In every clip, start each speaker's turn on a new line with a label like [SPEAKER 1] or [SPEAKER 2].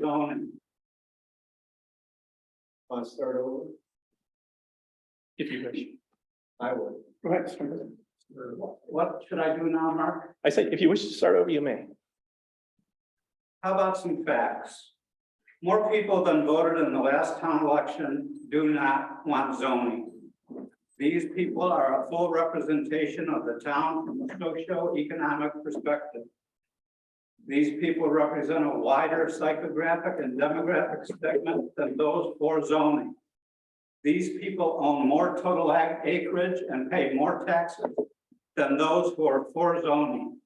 [SPEAKER 1] zoning.
[SPEAKER 2] Want to start over?
[SPEAKER 3] If you wish.
[SPEAKER 2] I would.
[SPEAKER 3] Go ahead, start over.
[SPEAKER 1] What should I do now, Mark?
[SPEAKER 3] I say, if you wish to start over, you may.
[SPEAKER 1] How about some facts? More people than voted in the last town election do not want zoning. These people are a full representation of the town from a socio-economic perspective. These people represent a wider psychographic and demographic segment than those for zoning. These people own more total acreage and pay more taxes than those who are for zoning.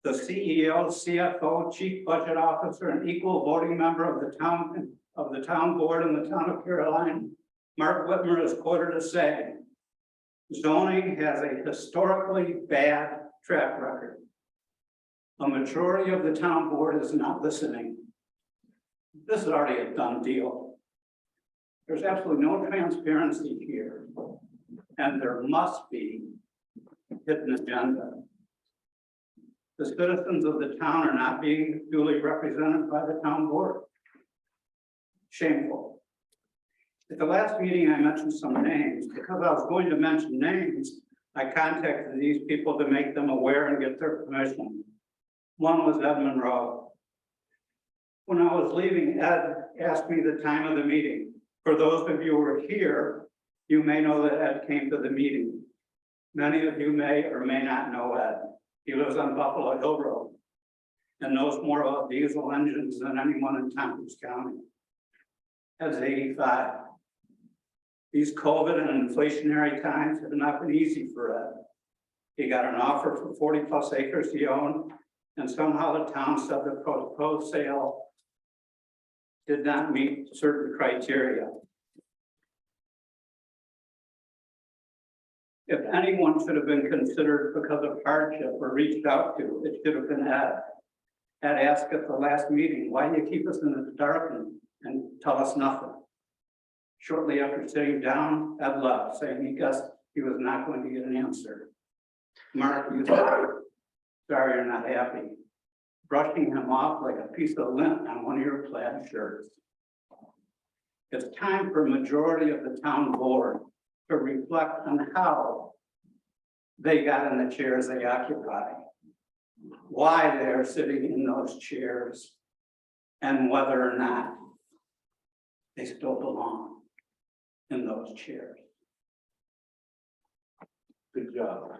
[SPEAKER 1] The CEO, CFO, chief budget officer, and equal voting member of the town board in the town of Caroline, Mark Whitmer, is quoted as saying, zoning has a historically bad track record. A majority of the town board is not listening. This is already a done deal. There's absolutely no transparency here, and there must be hidden agenda. The citizens of the town are not being duly represented by the town board. Shameful. At the last meeting, I mentioned some names. Because I was going to mention names, I contacted these people to make them aware and get their permission. One was Ed Monroe. When I was leaving, Ed asked me the time of the meeting. For those of you who are here, you may know that Ed came to the meeting. Many of you may or may not know Ed. He lives on Buffalo Hill Road and knows more about diesel engines than anyone in Tompkins County. Ed's 85. These COVID and inflationary times have not been easy for Ed. He got an offer for 40 plus acres he owned, and somehow the town said the proposed sale did not meet certain criteria. If anyone should have been considered because of hardship or reached out to, it should have been Ed. Ed asked at the last meeting, why do you keep us in the dark and tell us nothing? Shortly after sitting down, Ed left, saying he guessed he was not going to get an answer. Mark, you said, sorry you're not happy. Brushing him off like a piece of lint on one of your plaid shirts. It's time for a majority of the town board to reflect on how they got in the chairs they occupy, why they're sitting in those chairs, and whether or not they still belong in those chairs.
[SPEAKER 2] Good job.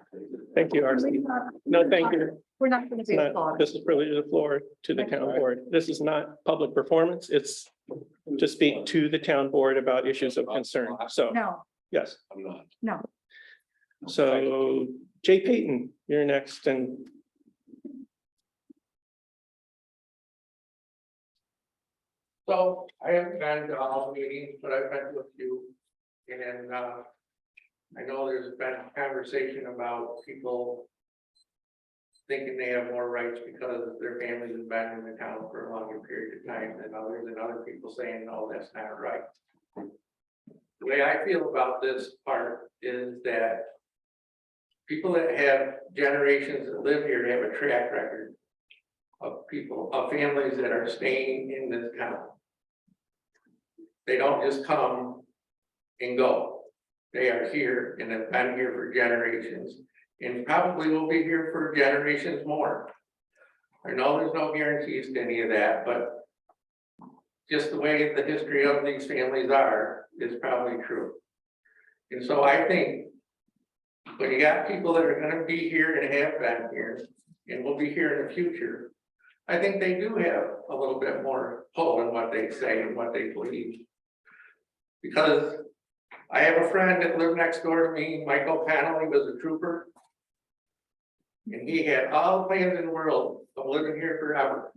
[SPEAKER 3] Thank you, RC. No, thank you.
[SPEAKER 4] We're not going to
[SPEAKER 3] It's
[SPEAKER 4] be
[SPEAKER 3] not,
[SPEAKER 4] applauded.
[SPEAKER 3] this is privilege of the floor to the town board. This is not public performance. It's to speak to the town board about issues of concern. So,
[SPEAKER 4] No,
[SPEAKER 3] yes.
[SPEAKER 2] I'm not.
[SPEAKER 4] no.
[SPEAKER 3] So Jay Payton, you're next, and
[SPEAKER 5] So I haven't been to all the meetings, but I've been to a few. And I know there's been conversation about people thinking they have more rights because their families have been in the town for a longer period of time than others, and other people saying, no, that's not right. The way I feel about this part is that people that have generations that live here have a track record of people, of families that are staying in this town. They don't just come and go. They are here and have been here for generations and probably will be here for generations more. I know there's no guarantees to any of that, but just the way the history of these families are is probably true. And so I think when you got people that are gonna be here and have been here and will be here in the future, I think they do have a little bit more pull in what they say and what they believe. Because I have a friend that lived next door to me, Michael Connolly, was a trooper. And he had all the plans in the world of living here forever.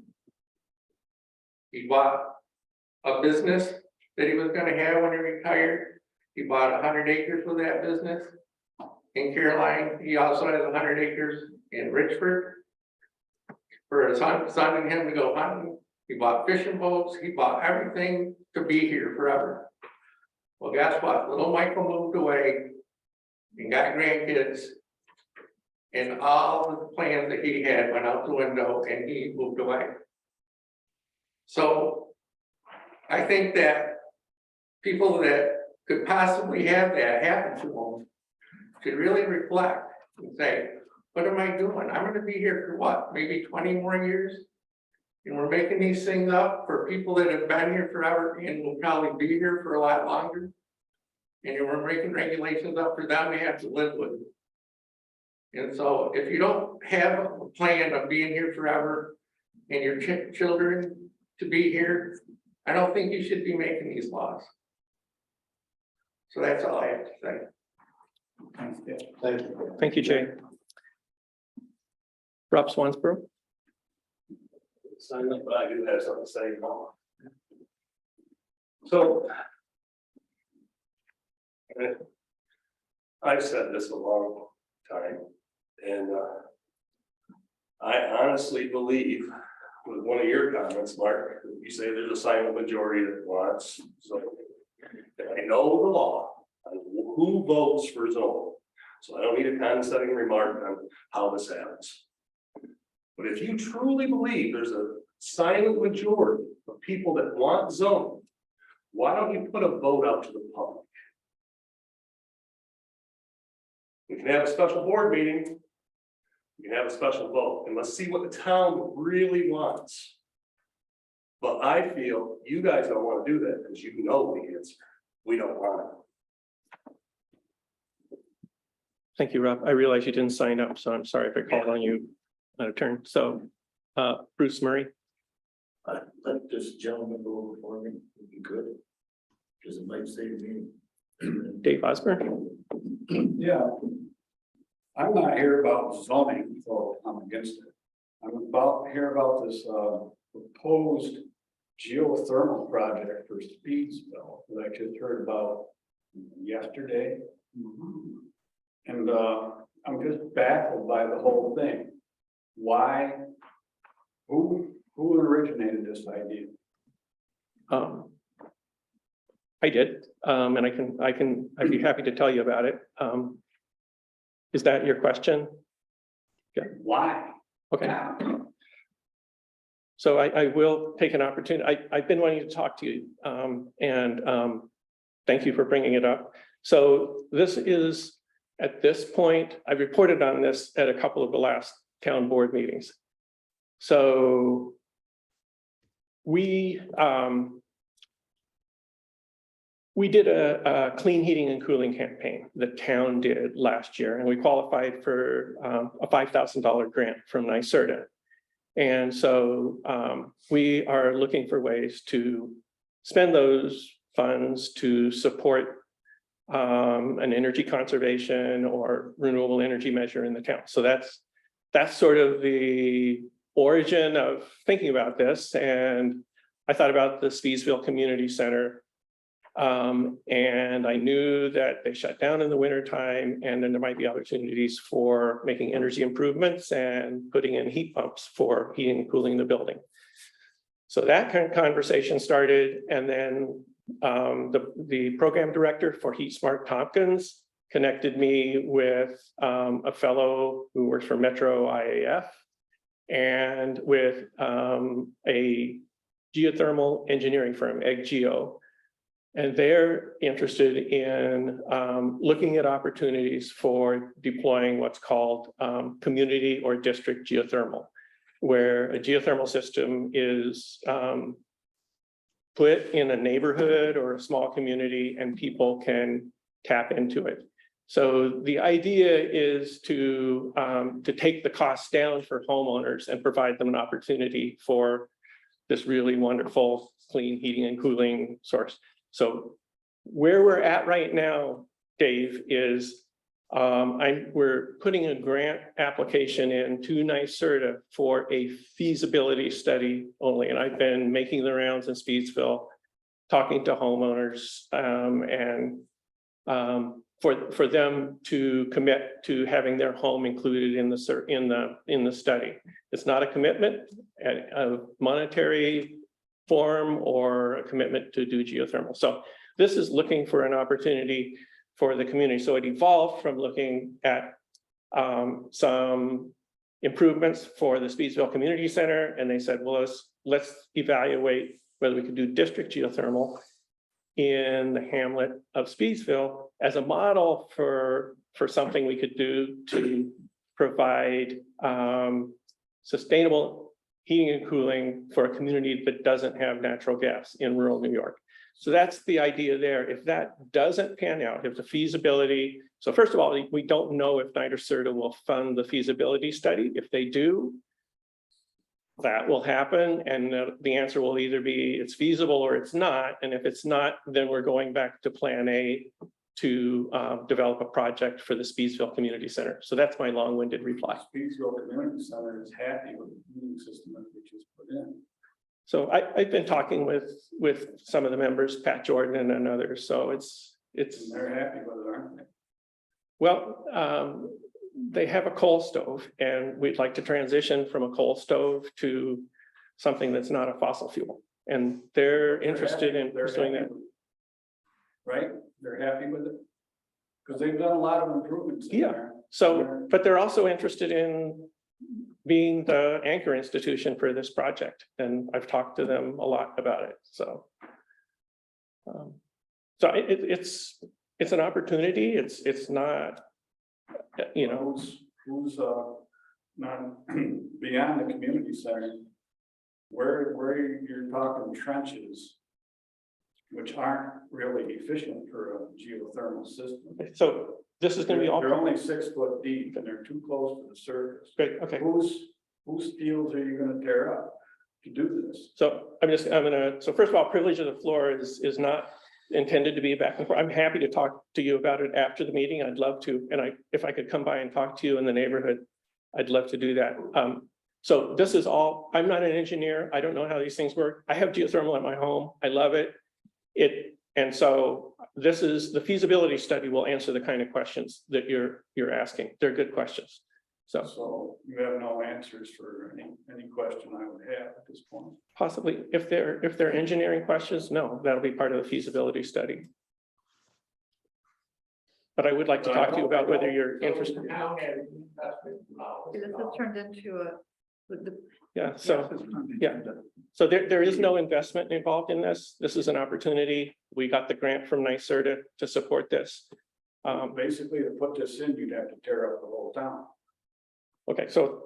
[SPEAKER 5] He bought a business that he was gonna have when he retired. He bought 100 acres for that business in Caroline. He also has 100 acres in Richford for his son and him to go hunting. He bought fishing boats. He bought everything to be here forever. Well, guess what? Little Michael moved away and got grandkids, and all the plans that he had went out the window and he moved away. So I think that people that could possibly have that happen to them should really reflect and say, what am I doing? I'm gonna be here for what, maybe 20 more years? And we're making these things up for people that have been here forever and will probably be here for a lot longer. And we're making regulations up for them to have to live with. And so if you don't have a plan of being here forever and your children to be here, I don't think you should be making these laws. So that's all I have to say.
[SPEAKER 2] Thank you.
[SPEAKER 3] Thank you, Jay. Rob Swansboro.
[SPEAKER 4] Sign up, but I do have something to say more. So. I've said this a long time, and I honestly believe with one of your comments, Mark, you say there's a silent majority that wants, so. I know the law, on who votes for zone, so I don't need a condescending remark on how this happens. But if you truly believe there's a silent majority of people that want zoning, why don't you put a vote out to the public? We can have a special board meeting. We can have a special vote, and let's see what the town really wants. But I feel you guys don't want to do that because you know the answer. We don't want it.
[SPEAKER 3] Thank you, Rob. I realize you didn't sign up, so I'm sorry if I called on you out of turn. So, Bruce Murray.
[SPEAKER 6] Let this gentleman go over for me, if you could, because it might save me.
[SPEAKER 3] Dave Osborne.
[SPEAKER 7] Yeah. I'm not here about zoning, so I'm against it. I'm about here about this proposed geothermal project for Speedsville that I just heard about yesterday. And I'm just baffled by the whole thing. Why? Who originated this idea?
[SPEAKER 3] I did, and I'd be happy to tell you about it. Is that your question?
[SPEAKER 7] Why?
[SPEAKER 3] Okay. So I will take an opportunity. I've been wanting to talk to you, and thank you for bringing it up. So this is, at this point, I reported on this at a couple of the last town board meetings. So we did a clean heating and cooling campaign. The town did last year, and we qualified for a $5,000 grant from NYSERDA. And so we are looking for ways to spend those funds to support an energy conservation or renewable energy measure in the town. So that's sort of the origin of thinking about this. And I thought about the Speedsville Community Center. And I knew that they shut down in the wintertime, and then there might be opportunities for making energy improvements and putting in heat pumps for heating and cooling the building. So that kind of conversation started, and then the program director for Heat Smart Tompkins connected me with a fellow who works for Metro IAF and with a geothermal engineering firm, EggGeo. And they're interested in looking at opportunities for deploying what's called community or district geothermal, where a geothermal system is put in a neighborhood or a small community and people can tap into it. So the idea is to take the costs down for homeowners and provide them an opportunity for this really wonderful clean heating and cooling source. So where we're at right now, Dave, is we're putting a grant application in to NYSERDA for a feasibility study only. And I've been making the rounds in Speedsville, talking to homeowners for them to commit to having their home included in the study. It's not a commitment, a monetary form or a commitment to do geothermal. So this is looking for an opportunity for the community. So it evolved from looking at some improvements for the Speedsville Community Center, and they said, well, let's evaluate whether we could do district geothermal in the hamlet of Speedsville as a model for something we could do to provide sustainable heating and cooling for a community that doesn't have natural gas in rural New York. So that's the idea there. If that doesn't pan out, if the feasibility, so first of all, we don't know if NYSERDA will fund the feasibility study. If they do, that will happen, and the answer will either be it's feasible or it's not. And if it's not, then we're going back to plan A to develop a project for the Speedsville Community Center. So that's my long-winded reply.
[SPEAKER 7] Speedsville Community Center is happy with the heating system that we just put in.
[SPEAKER 3] So I've been talking with some of the members, Pat Jordan and others, so it's,
[SPEAKER 7] And they're happy with it, aren't they?
[SPEAKER 3] well, they have a coal stove, and we'd like to transition from a coal stove to something that's not a fossil fuel. And they're interested in
[SPEAKER 7] They're
[SPEAKER 3] pursuing
[SPEAKER 7] happy
[SPEAKER 3] that.
[SPEAKER 7] with it. Right? They're happy with it? Because they've done a lot of improvements in
[SPEAKER 3] Yeah.
[SPEAKER 7] there.
[SPEAKER 3] So, but they're also interested in being the anchor institution for this project, and I've talked to them a lot about it, so. So it's an opportunity, it's not, you know,
[SPEAKER 7] Who's not beyond the community center? Where you're talking trenches, which aren't really efficient for a geothermal system.
[SPEAKER 3] so this is gonna be all,
[SPEAKER 7] They're only 6 foot deep and they're too close to the surface.
[SPEAKER 3] great, okay.
[SPEAKER 7] Whose fields are you gonna tear up to do this?
[SPEAKER 3] So so first of all, privilege of the floor is not intended to be back and forth. I'm happy to talk to you about it after the meeting. I'd love to. And if I could come by and talk to you in the neighborhood, I'd love to do that. So this is all, I'm not an engineer. I don't know how these things work. I have geothermal at my home. I love it. And so this is, the feasibility study will answer the kind of questions that you're asking. They're good questions.
[SPEAKER 7] So you have no answers for any question I would have at this point.
[SPEAKER 3] Possibly, if they're engineering questions, no, that'll be part of the feasibility study. But I would like to talk to you about whether you're interested.
[SPEAKER 5] The town has investment allowed.
[SPEAKER 8] This has turned into
[SPEAKER 3] Yeah, so, yeah. So there is no investment involved in this. This is an opportunity. We got the grant from NYSERDA to support this.
[SPEAKER 7] Basically, to put this in, you'd have to tear up the whole town.
[SPEAKER 3] Okay, so,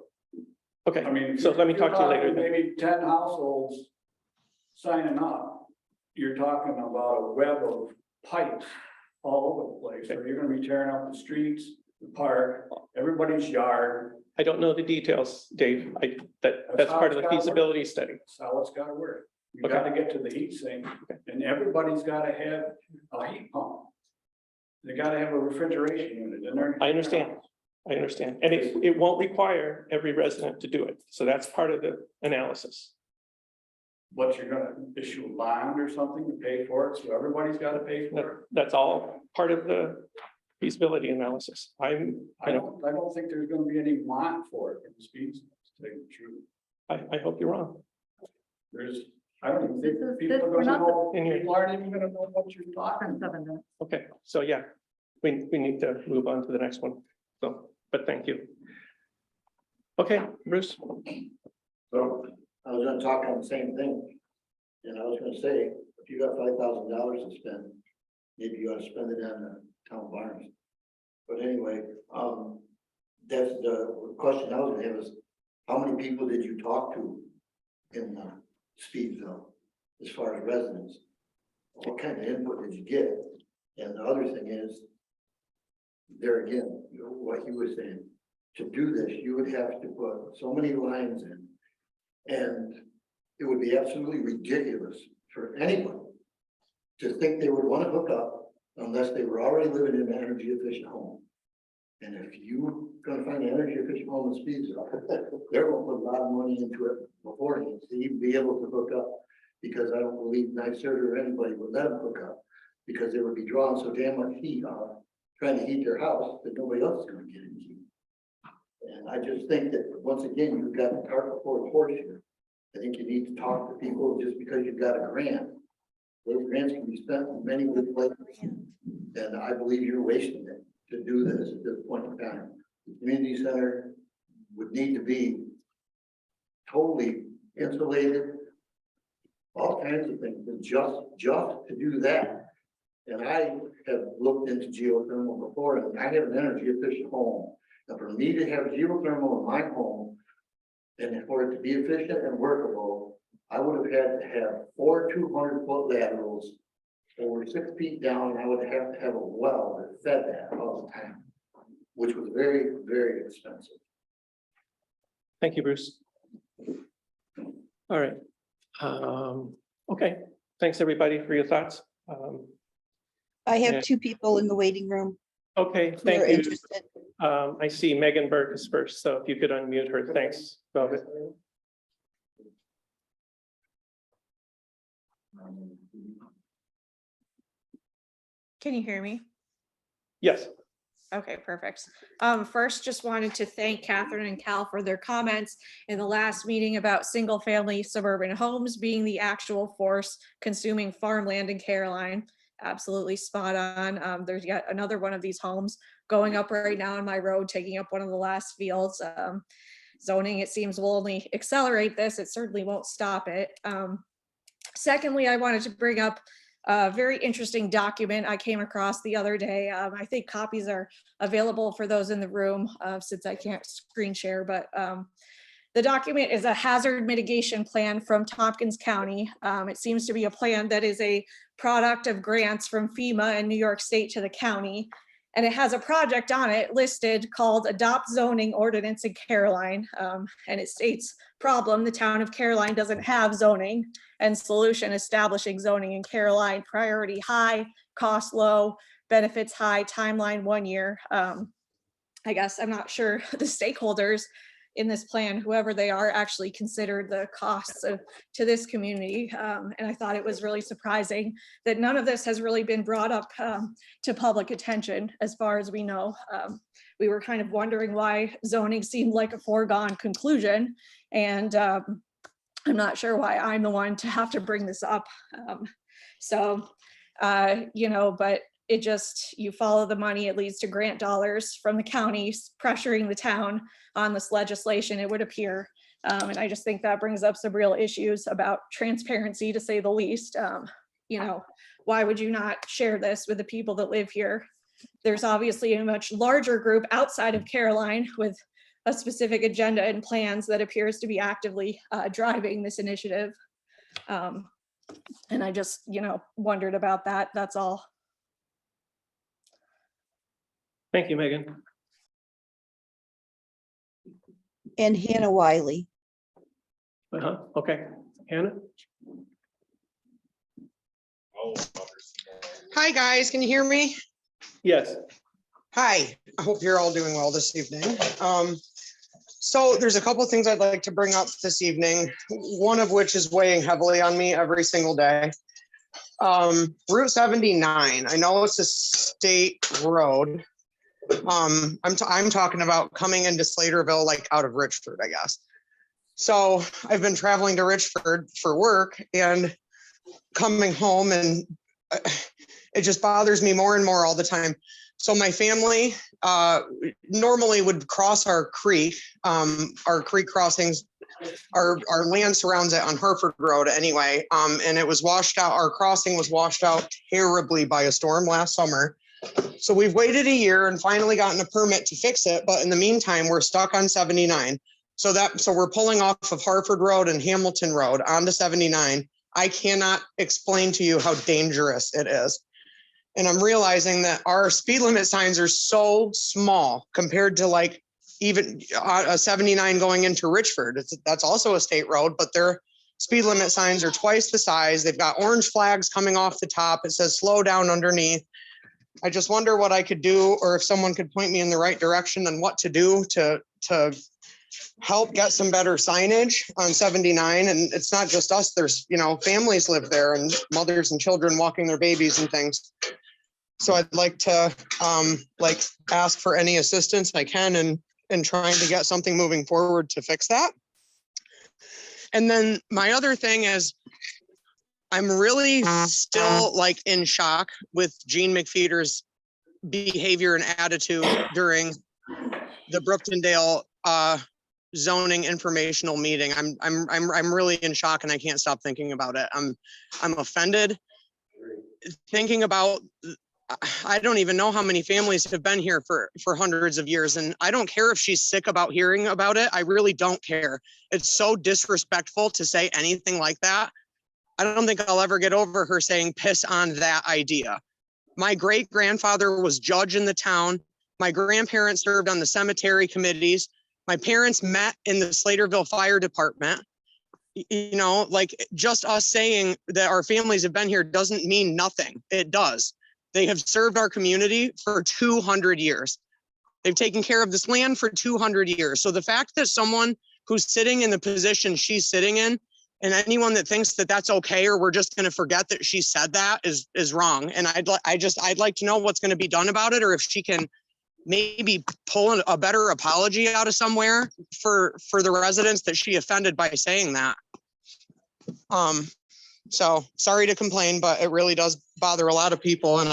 [SPEAKER 3] okay,
[SPEAKER 7] I mean,
[SPEAKER 3] so let me talk to you later. then.
[SPEAKER 7] Maybe 10 households signing up. You're talking about a web of pipes all over the place. So you're gonna be tearing up the streets, the park, everybody's yard.
[SPEAKER 3] I don't know the details, Dave. That's
[SPEAKER 7] how
[SPEAKER 3] part of
[SPEAKER 7] it's
[SPEAKER 3] the
[SPEAKER 7] gotta
[SPEAKER 3] feasibility study.
[SPEAKER 7] That's how it's gotta work. You
[SPEAKER 3] Okay.
[SPEAKER 7] gotta get to the heat sink, and everybody's gotta have a heat pump. They gotta have a refrigeration unit in there.
[SPEAKER 3] I understand. And it won't require every resident to do it. So that's part of the analysis.
[SPEAKER 7] But you're gonna issue a bond or something to pay for it, so everybody's gotta pay for it.
[SPEAKER 3] That's all part of the feasibility analysis.
[SPEAKER 7] I don't think there's gonna be any want for it in the speeds, to tell you the truth.
[SPEAKER 3] I hope you're wrong.
[SPEAKER 7] I don't even think
[SPEAKER 8] This is-
[SPEAKER 7] people are
[SPEAKER 8] we're
[SPEAKER 7] gonna
[SPEAKER 8] not
[SPEAKER 7] know,
[SPEAKER 3] the-
[SPEAKER 7] people aren't even gonna know what you're talking about.
[SPEAKER 8] 7 minutes.
[SPEAKER 3] Okay, so yeah, we need to move on to the next one. So, but thank you. Okay, Bruce.
[SPEAKER 6] So I was gonna talk on the same thing. And I was gonna say, if you got $5,000 to spend, maybe you ought to spend it on the town barns. But anyway, that's the question I was gonna have is, how many people did you talk to in Speedsville as far as residents? What kind of input did you get? And the other thing is, there again, you know, what he was saying, to do this, you would have to put so many lines in. And it would be absolutely ridiculous for anyone to think they would want to hook up unless they were already living in an energy efficient home. And if you're gonna find an energy efficient home in Speedsville, they're gonna put a lot of money into it beforehand to even be able to hook up. Because I don't believe NYSERDA or anybody would let them hook up, because they would be drawing so damn much heat on trying to heat their house that nobody else is gonna get any heat. And I just think that, once again, you've got the cart before the horse here. I think you need to talk to people just because you've got a grant. Those grants can be spent in many good places. And I believe you're wasting it to do this at this point in time. The community center would need to be totally insulated, all kinds of things, and just to do that. And I have looked into geothermal before, and I have an energy efficient home. And for me to have geothermal in my home, and for it to be efficient and workable, I would have had to have 4 200-foot laterals over 6 feet down, and I would have to have a well that fed that all the time, which was very, very expensive.
[SPEAKER 3] Thank you, Bruce. All right. Okay, thanks, everybody, for your thoughts.
[SPEAKER 8] I
[SPEAKER 3] Yeah.
[SPEAKER 8] have 2 people in the waiting room
[SPEAKER 3] Okay,
[SPEAKER 8] who are
[SPEAKER 3] thank you.
[SPEAKER 8] interested.
[SPEAKER 3] I see Megan Burke is first, so if you could unmute her, thanks. Velvet.
[SPEAKER 9] Can you hear me?
[SPEAKER 3] Yes,
[SPEAKER 9] Okay, perfect. First, just wanted to thank Catherine and Cal for their comments in the last meeting about single-family suburban homes being the actual force consuming farmland in Caroline. Absolutely spot on. There's yet another one of these homes going up right now on my road, taking up one of the last fields. Zoning, it seems, will only accelerate this. It certainly won't stop it. Secondly, I wanted to bring up a very interesting document I came across the other day. I think copies are available for those in the room since I can't screen share, but the document is a hazard mitigation plan from Tompkins County. It seems to be a plan that is a product of grants from FEMA and New York State to the county. And it has a project on it listed called Adopt Zoning Ordinance in Caroline. And it states, problem, the town of Caroline doesn't have zoning, and solution, establishing zoning in Caroline, priority high, cost low, benefits high, timeline 1 year. I guess I'm not sure the stakeholders in this plan, whoever they are, actually considered the costs to this community. And I thought it was really surprising that none of this has really been brought up to public attention as far as we know. We were kind of wondering why zoning seemed like a foregone conclusion. And I'm not sure why I'm the one to have to bring this up. But it just, you follow the money, it leads to grant dollars from the counties pressuring the town on this legislation, it would appear. And I just think that brings up some real issues about transparency, to say the least. Why would you not share this with the people that live here? There's obviously a much larger group outside of Caroline with a specific agenda and plans that appears to be actively driving this initiative. And I just, wondered about that, that's all.
[SPEAKER 3] thank you, Megan.
[SPEAKER 8] And Hannah Wiley.
[SPEAKER 3] Okay, Hannah?
[SPEAKER 10] Hi, guys. Can you hear me?
[SPEAKER 3] Yes,
[SPEAKER 10] Hi. I hope you're all doing well this evening. So there's a couple of things I'd like to bring up this evening, one of which is weighing heavily on me every single day. Route 79, I know it's a state road. I'm talking about coming into Slaterville, like out of Richford, I guess. So I've been traveling to Richford for work and coming home, and it just bothers me more and more all the time. So my family normally would cross our creek crossings. Our land surrounds it on Harford Road anyway, and it was washed out. Our crossing was washed out terribly by a storm last summer. So we've waited a year and finally gotten a permit to fix it. But in the meantime, we're stuck on 79. So we're pulling off of Harford Road and Hamilton Road onto 79. I cannot explain to you how dangerous it is. And I'm realizing that our speed limit signs are so small compared to like even a 79 going into Richford. That's also a state road, but their speed limit signs are twice the size. They've got orange flags coming off the top. It says slow down underneath. I just wonder what I could do, or if someone could point me in the right direction on what to do to help get some better signage on 79. And it's not just us, there's, families live there and mothers and children walking their babies and things. So I'd like to ask for any assistance I can in trying to get something moving forward to fix that. And then my other thing is, I'm really still in shock with Gene McFeeder's behavior and attitude during the Brooktondale zoning informational meeting. I'm really in shock and I can't stop thinking about it. I'm offended. Thinking about, I don't even know how many families have been here for hundreds of years. And I don't care if she's sick about hearing about it. I really don't care. It's so disrespectful to say anything like that. I don't think I'll ever get over her saying piss on that idea. My great grandfather was judge in the town. My grandparents served on the cemetery committees. My parents met in the Slaterville Fire Department. You know, like just us saying that our families have been here doesn't mean nothing. It does. They have served our community for 200 years. They've taken care of this land for 200 years. So the fact that someone who's sitting in the position she's sitting in, and anyone that thinks that that's okay, or we're just going to forget that she said that is wrong. And I'd like to know what's going to be done about it, or if she can maybe pull a better apology out of somewhere for the residents that she offended by saying that. So sorry to complain, but it really does bother a lot of people, and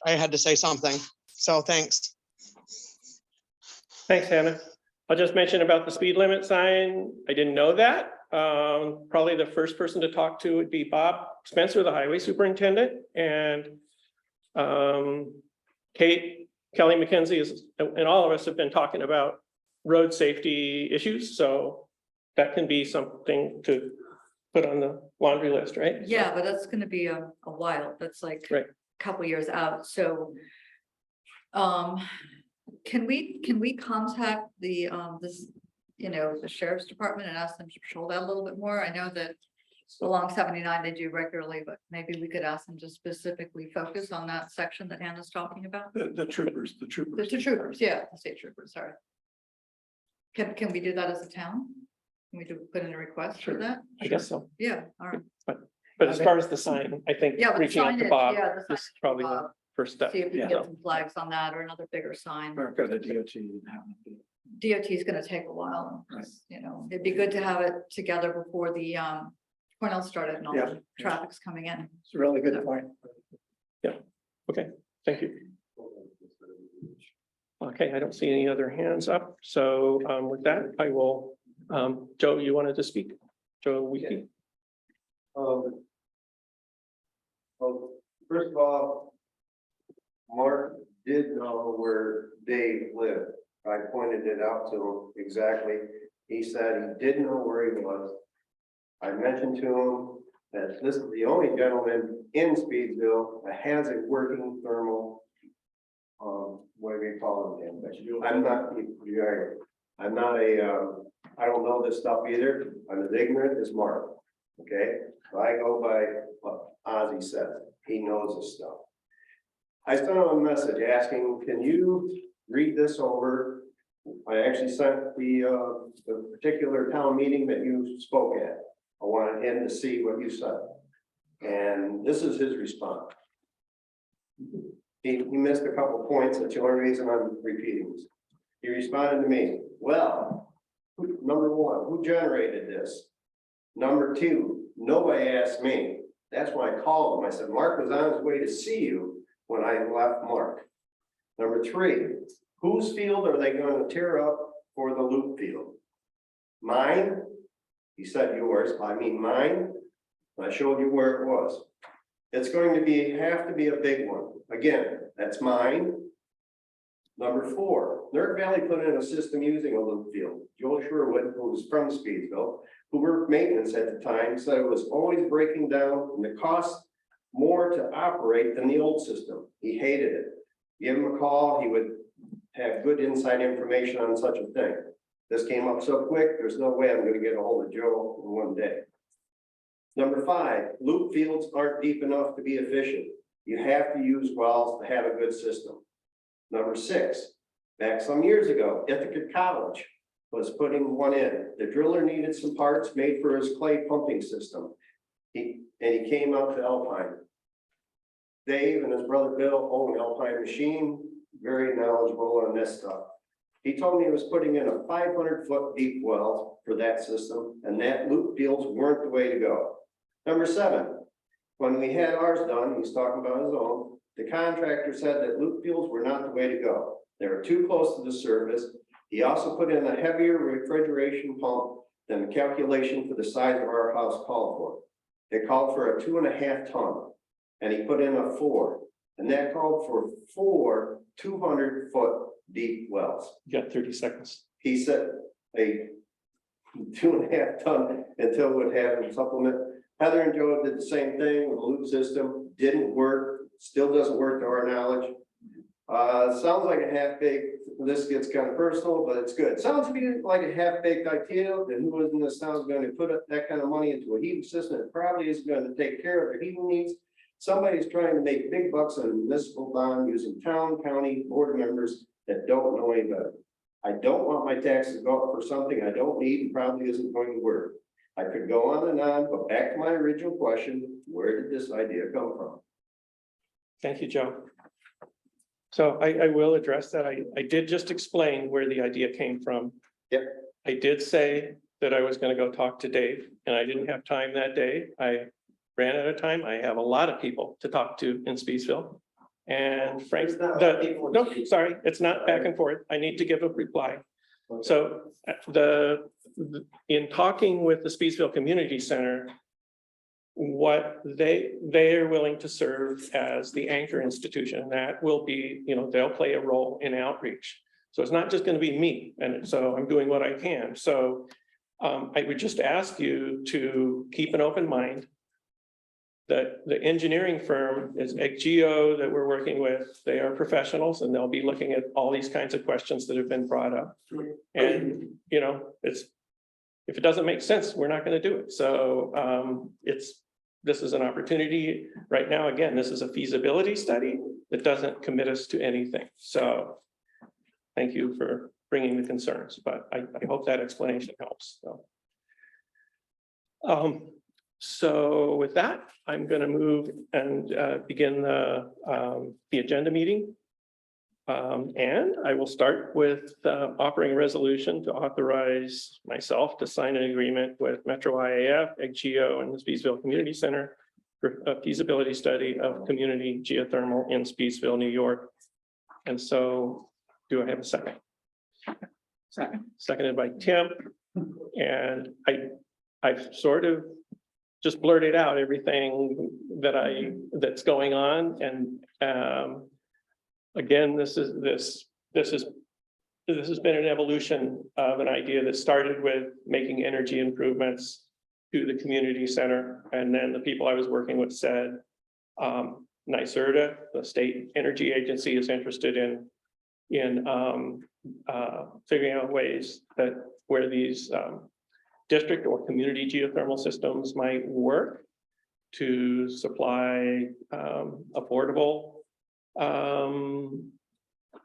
[SPEAKER 10] I had to say something. So thanks.
[SPEAKER 3] Thanks, Hannah. I'll just mention about the speed limit sign. I didn't know that. Probably the first person to talk to would be Bob Spencer, the highway superintendent, and Kate, Kelly McKenzie is, and all of us have been talking about road safety issues. So that can be something to put on the laundry list, right?
[SPEAKER 11] Yeah, but that's gonna be a while. That's like
[SPEAKER 3] Right.
[SPEAKER 11] a couple years out, so. Can we contact the, the sheriff's department and ask them to patrol that a little bit more? I know that along 79 they do regularly, but maybe we could ask them to specifically focus on that section that Hannah's talking about.
[SPEAKER 7] The troopers.
[SPEAKER 11] The troopers, yeah, the state troopers, sorry. Can we do that as a town? Can we put in a request for that?
[SPEAKER 3] I guess so.
[SPEAKER 11] Yeah, all right.
[SPEAKER 3] But as far as the sign, I think
[SPEAKER 11] Yeah, but the
[SPEAKER 3] reaching out to
[SPEAKER 11] signage,
[SPEAKER 3] Bob
[SPEAKER 11] yeah, the
[SPEAKER 3] is
[SPEAKER 11] signage,
[SPEAKER 3] probably the
[SPEAKER 11] Bob.
[SPEAKER 3] first step.
[SPEAKER 11] See if we can
[SPEAKER 3] So,
[SPEAKER 11] get some flags on that or another bigger sign.
[SPEAKER 7] Or go to DOT and have them do it.
[SPEAKER 11] DOT is gonna take a while,
[SPEAKER 7] Right.
[SPEAKER 11] it'd be good to have it together before the Cornell started and all
[SPEAKER 7] Yeah.
[SPEAKER 11] the traffic's coming in.
[SPEAKER 7] It's a really good point.
[SPEAKER 3] Thank you. Okay, I don't see any other hands up. So with that, I will, Joe, you wanted to speak? Joe Weekey?
[SPEAKER 12] Well, first of all, Mark did know where Dave lived. I pointed it out to him exactly. He said he didn't know where he was. I mentioned to him that this is the only gentleman in Speedsville that has a working thermal. What do you call it again? I'm not I don't know this stuff either. I'm as ignorant as Mark. Okay, so I go by what Ozzy said. He knows this stuff. I sent him a message asking, can you read this over? I actually sent the particular town meeting that you spoke at. I wanted him to see what you said. And this is his response. He missed a couple points. That's the only reason I'm repeating this. He responded to me, well, number one, who generated this? Number two, nobody asked me. That's why I called him. I said, Mark was on his way to see you when I left Mark. Number three, whose field are they going to tear up for the loop field? Mine? He said yours, I mean mine. I showed you where it was. It's going to have to be a big one. Again, that's mine. Number four, Newark Valley put in a system using a loop field. Joel Sherwood, who was from Speedsville, who worked maintenance at the time, said it was always breaking down and it cost more to operate than the old system. He hated it. Give him a call, he would have good inside information on such a thing. This came up so quick, there's no way I'm going to get a hold of Joe in one day. Number five, loop fields aren't deep enough to be efficient. You have to use wells to have a good system. Number six, back some years ago, Ithaca College was putting one in. The driller needed some parts made for his clay pumping system. He came up to Alpine. Dave and his brother Bill own Alpine Machine, very knowledgeable on this stuff. He told me he was putting in a 500-foot deep well for that system, and that loop fields weren't the way to go. Number seven, when we had ours done, he's talking about his own, the contractor said that loop fields were not the way to go. They were too close to the surface. He also put in a heavier refrigeration pump than the calculation for the size of our house called for. It called for a 2.5 ton, and he put in a 4, and that called for 4 200-foot deep wells.
[SPEAKER 3] You got 30 seconds.
[SPEAKER 12] He said a 2.5 ton until it would have a supplement. Heather and Joe did the same thing with the loop system, didn't work, still doesn't work to our knowledge. Sounds like a half-baked, this gets kind of personal, but it's good. Sounds to me like a half-baked idea, and who in this town is going to put that kind of money into a heating system? It probably isn't going to take care of their heating needs. Somebody's trying to make big bucks on a municipal bond using town, county, board members that don't know any better. I don't want my taxes to go up for something I don't need and probably isn't going to work. I could go on and on, but back to my original question, where did this idea come from?
[SPEAKER 3] Thank you, Joe. So I will address that. I did just explain where the idea came from.
[SPEAKER 12] Yep.
[SPEAKER 3] I did say that I was going to go talk to Dave, and I didn't have time that day. I ran out of time. I have a lot of people to talk to in Speedsville. And Frank, no, sorry, it's not back and forth. I need to give a reply. So in talking with the Speedsville Community Center, what they're willing to serve as the anchor institution, that will be, they'll play a role in outreach. So it's not just going to be me, and so I'm doing what I can. So I would just ask you to keep an open mind. That the engineering firm is XGO that we're working with. They are professionals, and they'll be looking at all these kinds of questions that have been brought up. And if it doesn't make sense, we're not going to do it. So this is an opportunity right now. Again, this is a feasibility study that doesn't commit us to anything. So thank you for bringing the concerns, but I hope that explanation helps. So with that, I'm going to move and begin the agenda meeting. And I will start with offering a resolution to authorize myself to sign an agreement with Metro IAF, XGO, and the Speedsville Community Center for a feasibility study of community geothermal in Speedsville, New York. And so, do I have a second?
[SPEAKER 2] Second.
[SPEAKER 3] Seconded by Tim. And I've sort of just blurted out everything that's going on, and again, this has been an evolution of an idea that started with making energy improvements to the community center, and then the people I was working with said, NYSERDA, the state energy agency, is interested in figuring out ways that where these district or community geothermal systems might work to supply affordable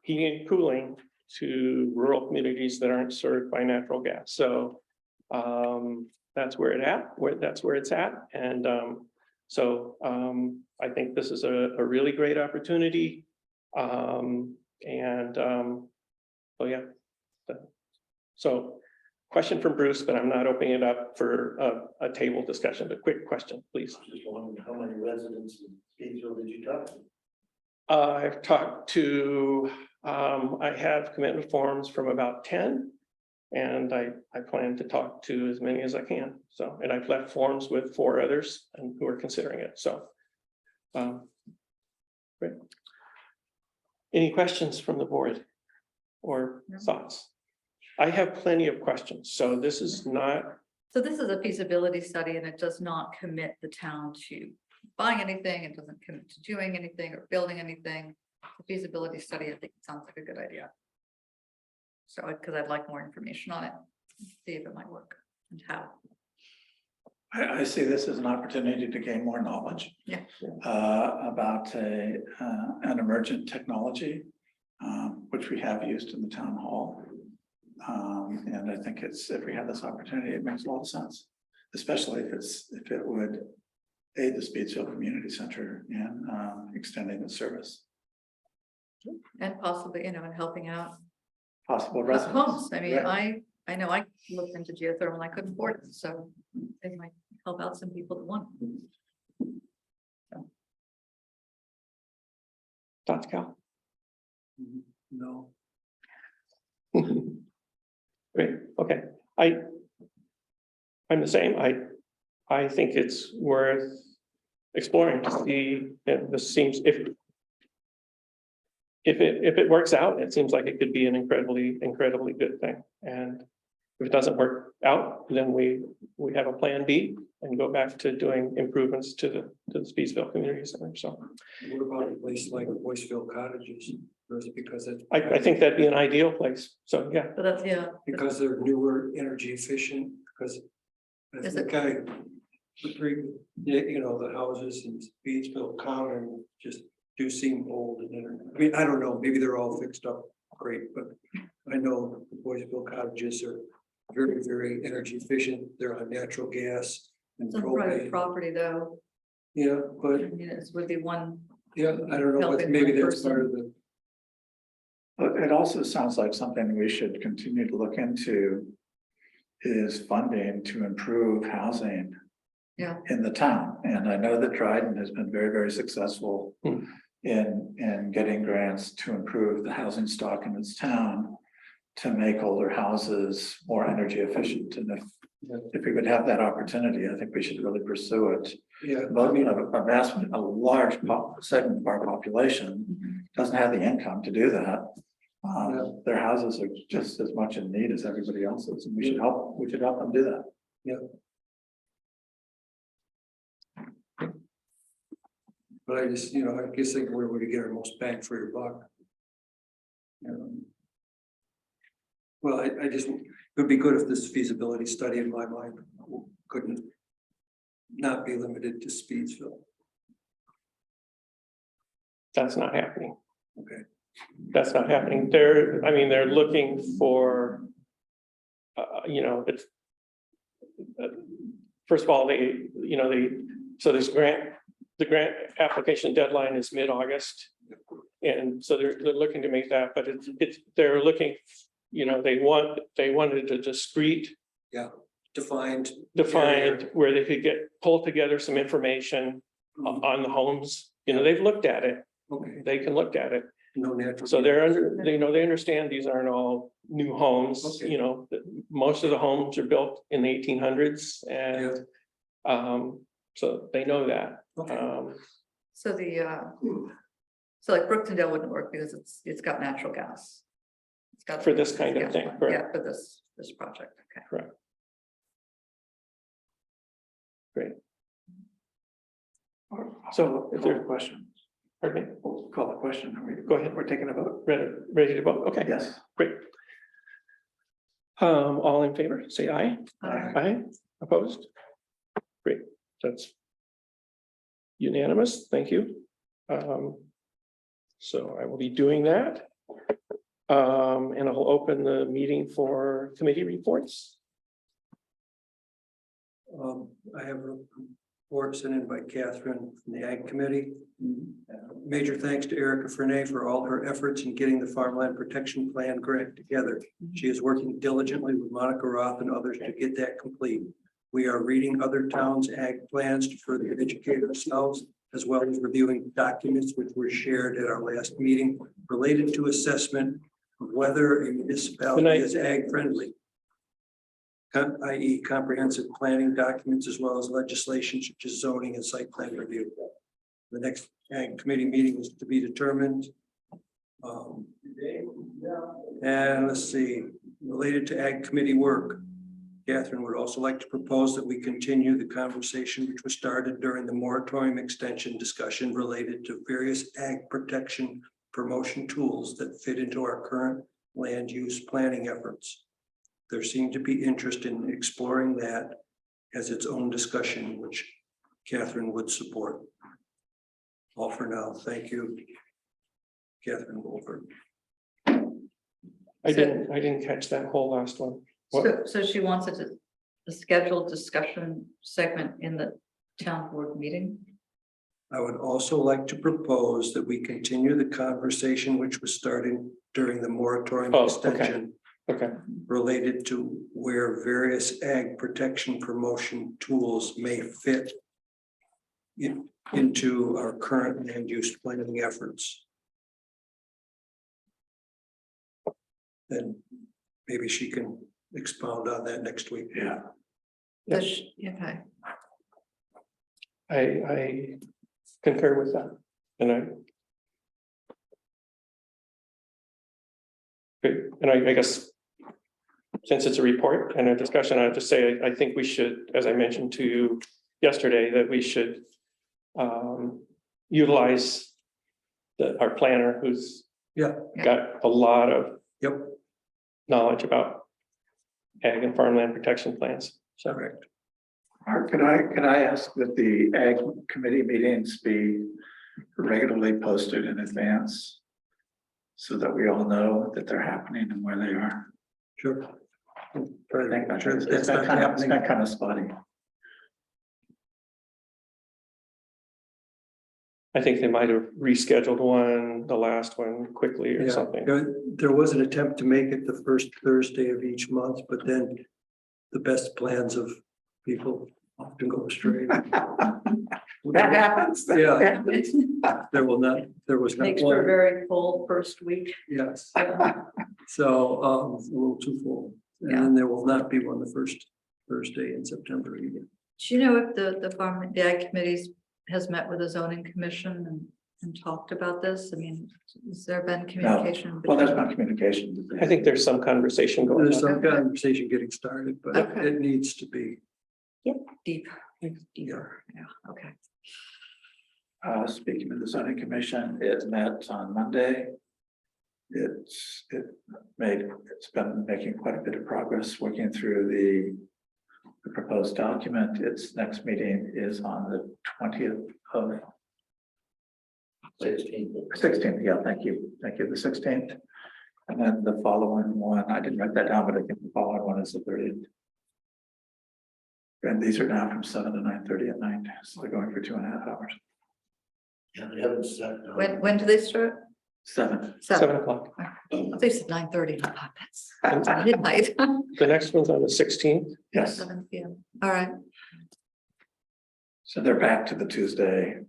[SPEAKER 3] heating and cooling to rural communities that aren't served by natural gas. So that's where it's at. And I think this is a really great opportunity. So question from Bruce, but I'm not opening it up for a table discussion. A quick question, please.
[SPEAKER 6] Just wondering how many residents in Speedsville did you talk to?
[SPEAKER 3] I've talked to, I have commitment forms from about 10, and I plan to talk to as many as I can. So, and I've left forms with 4 others and who are considering it. So, great. Any questions from the board or thoughts? I have plenty of questions. So this is not.
[SPEAKER 11] So this is a feasibility study and it does not commit the town to buying anything. It doesn't commit to doing anything or building anything. The feasibility study, I think it sounds like a good idea. So, because I'd like more information on it, see if it might work and how.
[SPEAKER 2] I see this as an opportunity to gain more knowledge.
[SPEAKER 11] Yeah.
[SPEAKER 2] About an emergent technology, which we have used in the town hall. And I think if we have this opportunity, it makes a lot of sense, especially if it would aid the Speedsville Community Center in extending the service.
[SPEAKER 11] And possibly, in helping out
[SPEAKER 2] Possible residents.
[SPEAKER 11] homes. I mean,
[SPEAKER 2] Right.
[SPEAKER 11] I know I looked into geothermal and I couldn't afford it, so it might help out some people that want.
[SPEAKER 3] Thoughts, Cal?
[SPEAKER 7] No.
[SPEAKER 3] Great, okay, I'm the same, I think it's worth exploring to see if this seems, if it works out, it seems like it could be an incredibly good thing. And if it doesn't work out, then we have a plan B and go back to doing improvements to the Speedsville Community Center, so.
[SPEAKER 7] What about a place like Boyceville Cottages? Or is it because it's?
[SPEAKER 3] I think that'd be an ideal place, so, yeah.
[SPEAKER 11] But that's, yeah.
[SPEAKER 7] Because they're newer, energy efficient, because. I
[SPEAKER 11] Is
[SPEAKER 7] think the houses in Speedsville Common just do seem old and, I mean, I don't know, maybe they're all fixed up great, but I know the Boyceville Cottages are very, very energy efficient. They're on natural gas and
[SPEAKER 11] It's on private
[SPEAKER 7] propane.
[SPEAKER 11] property though.
[SPEAKER 7] Yeah, but
[SPEAKER 11] I mean, it would be one,
[SPEAKER 7] yeah, I don't know, but
[SPEAKER 11] Helping
[SPEAKER 7] maybe
[SPEAKER 11] one
[SPEAKER 7] that's part of
[SPEAKER 11] person.
[SPEAKER 7] the,
[SPEAKER 2] But it also sounds like something we should continue to look into is funding to improve housing
[SPEAKER 11] yeah,
[SPEAKER 2] in the town. And I know that Dryden has been very, very successful
[SPEAKER 3] Hmm.
[SPEAKER 2] in getting grants to improve the housing stock in its town to make older houses more energy efficient. And if we would have that opportunity, I think we should really pursue it.
[SPEAKER 7] yeah,
[SPEAKER 2] But a large segment of our population doesn't have the income to do that. Their houses are just as much in need as everybody else's, and we should help them do that.
[SPEAKER 7] but I just, I guess like where would you get our most bang for your buck? Well, I just, it would be good if this feasibility study in my mind couldn't not be limited to Speedsville.
[SPEAKER 3] That's not happening.
[SPEAKER 7] Okay.
[SPEAKER 3] That's not happening. They're looking for, it's. First of all, so this the grant application deadline is mid-August. And so they're looking to make that, but they're looking, they wanted a discrete,
[SPEAKER 7] Defined.
[SPEAKER 3] where they could pull together some information on the homes. They've looked at it.
[SPEAKER 7] Okay,
[SPEAKER 3] They can look at it.
[SPEAKER 7] no natural.
[SPEAKER 3] So they understand these aren't all new homes,
[SPEAKER 7] Okay.
[SPEAKER 3] Most of the homes are built in the 1800s and so they know that.
[SPEAKER 7] Okay.
[SPEAKER 11] so so like Brooktondale wouldn't work because it's got natural gas. It's got.
[SPEAKER 3] For this kind of
[SPEAKER 11] gas
[SPEAKER 3] thing,
[SPEAKER 11] plant.
[SPEAKER 3] correct.
[SPEAKER 11] Yeah, for this project, okay.
[SPEAKER 3] Correct. Great. So if there's a question, pardon me,
[SPEAKER 2] We'll call the question.
[SPEAKER 3] Go ahead.
[SPEAKER 2] We're taking a vote.
[SPEAKER 3] ready to vote? Okay.
[SPEAKER 2] Yes.
[SPEAKER 3] Great. All in favor, say aye. Aye, opposed? Great, that's unanimous, thank you. So I will be doing that. And I'll open the meeting for committee reports.
[SPEAKER 7] I have a report sent in by Catherine from the Ag Committee. Major thanks to Erica Frenay for all her efforts in getting the Farmland Protection Plan grant together. She is working diligently with Monica Roth and others to get that complete. We are reading other towns' ag plans to further educate ourselves, as well as reviewing documents which were shared at our last meeting related to assessment of whether a municipality is ag friendly. i.e. comprehensive planning documents as well as legislation such as zoning and site plan review. The next ag committee meeting is to be determined. And let's see, related to ag committee work, Catherine would also like to propose that we continue the conversation which was started during the moratorium extension discussion related to various ag protection promotion tools that fit into our current land use planning efforts. There seemed to be interest in exploring that as its own discussion, which Catherine would support. All for now. Thank you, Catherine Wolford.
[SPEAKER 3] I didn't catch that whole last one. What?
[SPEAKER 11] So she wants a scheduled discussion segment in the town board meeting.
[SPEAKER 7] I would also like to propose that we continue the conversation which was started during the moratorium
[SPEAKER 3] Oh, okay.
[SPEAKER 7] extension
[SPEAKER 3] Okay,
[SPEAKER 7] related to where various ag protection promotion tools may fit into our current land use planning efforts. Then maybe she can
[SPEAKER 6] expound on that next week.
[SPEAKER 2] Yeah.
[SPEAKER 3] Yep.
[SPEAKER 11] Okay,
[SPEAKER 3] I concur with that, and good, and I guess since it's a report and a discussion, I have to say, I think we should, as I mentioned to you yesterday, that we should utilize our planner who's got a lot of knowledge about ag and farmland protection plans. So
[SPEAKER 2] Correct. Mark, could I ask that the ag committee meetings be regularly posted in advance? So that we all know that they're happening and where they are?
[SPEAKER 6] Sure.
[SPEAKER 2] I think
[SPEAKER 6] Sure,
[SPEAKER 2] it's
[SPEAKER 6] that's
[SPEAKER 2] been
[SPEAKER 6] not
[SPEAKER 2] kind of,
[SPEAKER 6] happening.
[SPEAKER 2] kind of spotty.
[SPEAKER 3] I think they might have rescheduled the last one quickly or
[SPEAKER 6] Yeah,
[SPEAKER 3] something.
[SPEAKER 6] there was an attempt to make it the first Thursday of each month, but then the best plans of people often go astray.
[SPEAKER 2] That happens.
[SPEAKER 6] Yeah. There was not
[SPEAKER 11] makes for a
[SPEAKER 6] one,
[SPEAKER 11] very full first week.
[SPEAKER 6] yes,
[SPEAKER 11] Yeah.
[SPEAKER 6] so, a little too full. And
[SPEAKER 11] Yeah.
[SPEAKER 6] then there will not be one the first Thursday in September either.
[SPEAKER 11] Do you know if the ag committees has met with the zoning commission and talked about this? I mean, has there been communication?
[SPEAKER 2] Well, there's
[SPEAKER 11] between-
[SPEAKER 2] been communication.
[SPEAKER 3] I think there's some conversation going
[SPEAKER 6] There's
[SPEAKER 3] on.
[SPEAKER 6] some conversation getting started, but
[SPEAKER 11] Okay.
[SPEAKER 6] it needs to be,
[SPEAKER 11] Deep, deeper, yeah, okay.
[SPEAKER 2] Speaking of the zoning commission, it met on Monday. It's been making quite a bit of progress working through the proposed document. Its next meeting is on the 20th of 16th, yeah, thank you, the 16th. And then the following one, I didn't write that down, but I think the following one is the 30th. And these are now from 7 to 9:30 at night, so they're going for 2.5 hours.
[SPEAKER 6] yeah, they haven't set.
[SPEAKER 11] When do they start?
[SPEAKER 2] 7.
[SPEAKER 3] 7:00.
[SPEAKER 11] They said 9:30. That's midnight.
[SPEAKER 3] The next one's on the 16th.
[SPEAKER 2] Yes,
[SPEAKER 11] 7 p.m. All right,
[SPEAKER 2] so they're back to the Tuesday,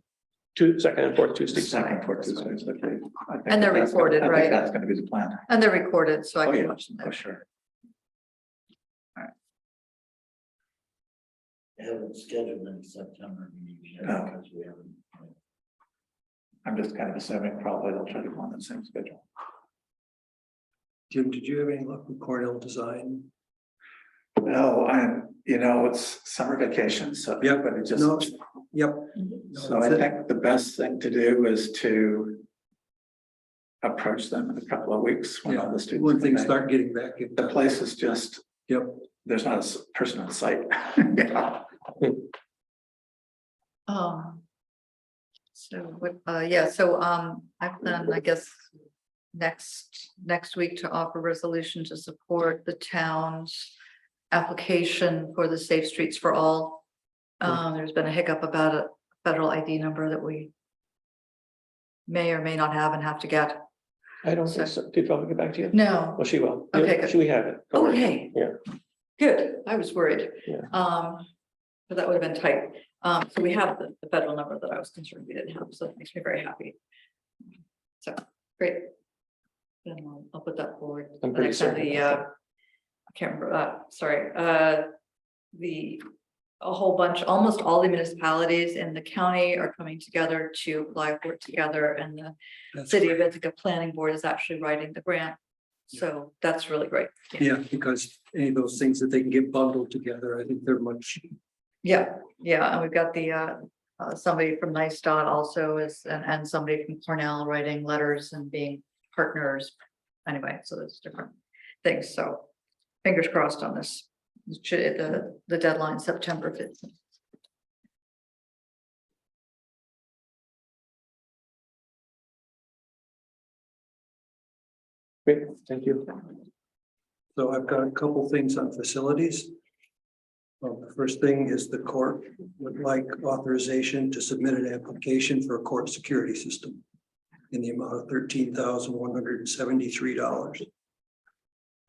[SPEAKER 3] Second and fourth Tuesdays.
[SPEAKER 2] second, fourth Tuesdays. Okay. I think
[SPEAKER 11] And they're
[SPEAKER 2] that's-
[SPEAKER 11] recorded,
[SPEAKER 2] I think
[SPEAKER 11] right?
[SPEAKER 2] That's gonna be the plan.
[SPEAKER 11] and they're recorded, so I
[SPEAKER 2] Oh,
[SPEAKER 11] can
[SPEAKER 2] yeah,
[SPEAKER 11] watch them
[SPEAKER 2] for
[SPEAKER 11] there.
[SPEAKER 2] sure.
[SPEAKER 6] They haven't scheduled in September meetings yet
[SPEAKER 2] No.
[SPEAKER 6] because we haven't.
[SPEAKER 2] I'm just kind of assuming probably they'll try to go on the same schedule.
[SPEAKER 6] Jim, did you have any luck with Cornell Design?
[SPEAKER 2] No, it's summer vacation, so.
[SPEAKER 6] Yep.
[SPEAKER 2] But it just,
[SPEAKER 6] No, yep.
[SPEAKER 2] so I think the best thing to do is to approach them in a couple of weeks when all the students.
[SPEAKER 6] When
[SPEAKER 2] come
[SPEAKER 6] things
[SPEAKER 2] back.
[SPEAKER 6] start getting back in.
[SPEAKER 2] The place is just,
[SPEAKER 6] Yep.
[SPEAKER 2] there's not a person on site. Yeah.
[SPEAKER 11] So, I plan, I guess, next week to offer resolution to support the town's application for the Safe Streets for All. There's been a hiccup about a federal ID number that we may or may not have and have to get.
[SPEAKER 3] I don't think so. Did Robin get back to you?
[SPEAKER 11] No,
[SPEAKER 3] Well, she will.
[SPEAKER 11] Okay,
[SPEAKER 3] Yeah,
[SPEAKER 11] good.
[SPEAKER 3] She we have it. Don't worry.
[SPEAKER 11] okay.
[SPEAKER 3] Yeah.
[SPEAKER 11] Good, I was worried.
[SPEAKER 3] Yeah.
[SPEAKER 11] But that would have been tight. So we have the federal number that I was concerned we didn't have, so that makes me very happy. So, great. Then I'll put that forward.
[SPEAKER 3] I'm
[SPEAKER 11] The
[SPEAKER 3] pretty
[SPEAKER 11] next time
[SPEAKER 3] certain
[SPEAKER 11] the,
[SPEAKER 3] about
[SPEAKER 11] I can't remember, sorry, a whole bunch, almost all the municipalities in the county are coming together to apply for it together, and the
[SPEAKER 6] That's
[SPEAKER 11] city of Ithaca Planning Board is actually writing the grant. So that's really great.
[SPEAKER 6] Yeah, because any of those things that they can get bundled together, I think they're much.
[SPEAKER 11] Yeah, and we've got the somebody from NICEDOT also is, and somebody from Cornell writing letters and being partners. Anyway, so there's different things, so fingers crossed on this. The deadline September 5th.
[SPEAKER 3] Great, thank you.
[SPEAKER 6] So I've got a couple things on facilities. The first thing is the court would like authorization to submit an application for a court security system in the amount of $13,173.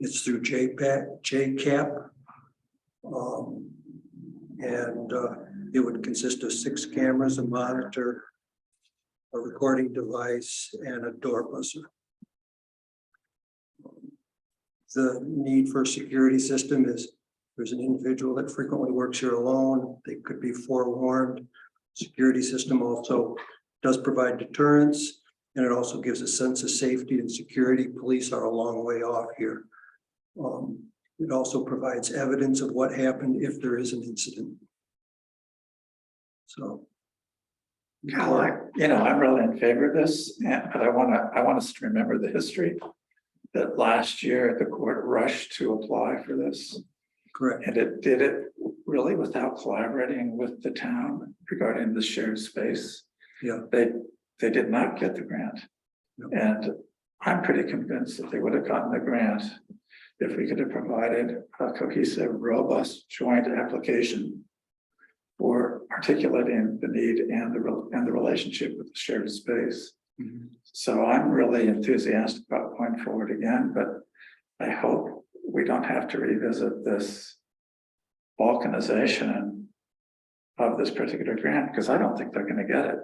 [SPEAKER 6] It's through JCAP. And it would consist of 6 cameras, a monitor, a recording device, and a door buzzer.
[SPEAKER 13] the need for a security system is there's an individual that frequently works here alone. They could be forewarned. Security system also does provide deterrence, and it also gives a sense of safety and security. Police are a long way off here. It also provides evidence of what happened if there is an incident. So.
[SPEAKER 2] I'm really in favor of this, but I want us to remember the history. That last year the court rushed to apply for this.
[SPEAKER 13] Correct.
[SPEAKER 2] And it did it really without collaborating with the town regarding the shared space.
[SPEAKER 13] Yeah.
[SPEAKER 2] They did not get the grant.
[SPEAKER 13] No.
[SPEAKER 2] And I'm pretty convinced that they would have gotten the grant if we could have provided a cohesive, robust joint application for articulating the need and the relationship with the shared space.
[SPEAKER 13] Mhm.
[SPEAKER 2] So I'm really enthusiastic about going forward again, but I hope we don't have to revisit this balkanization of this particular grant, because I don't think they're going to get it.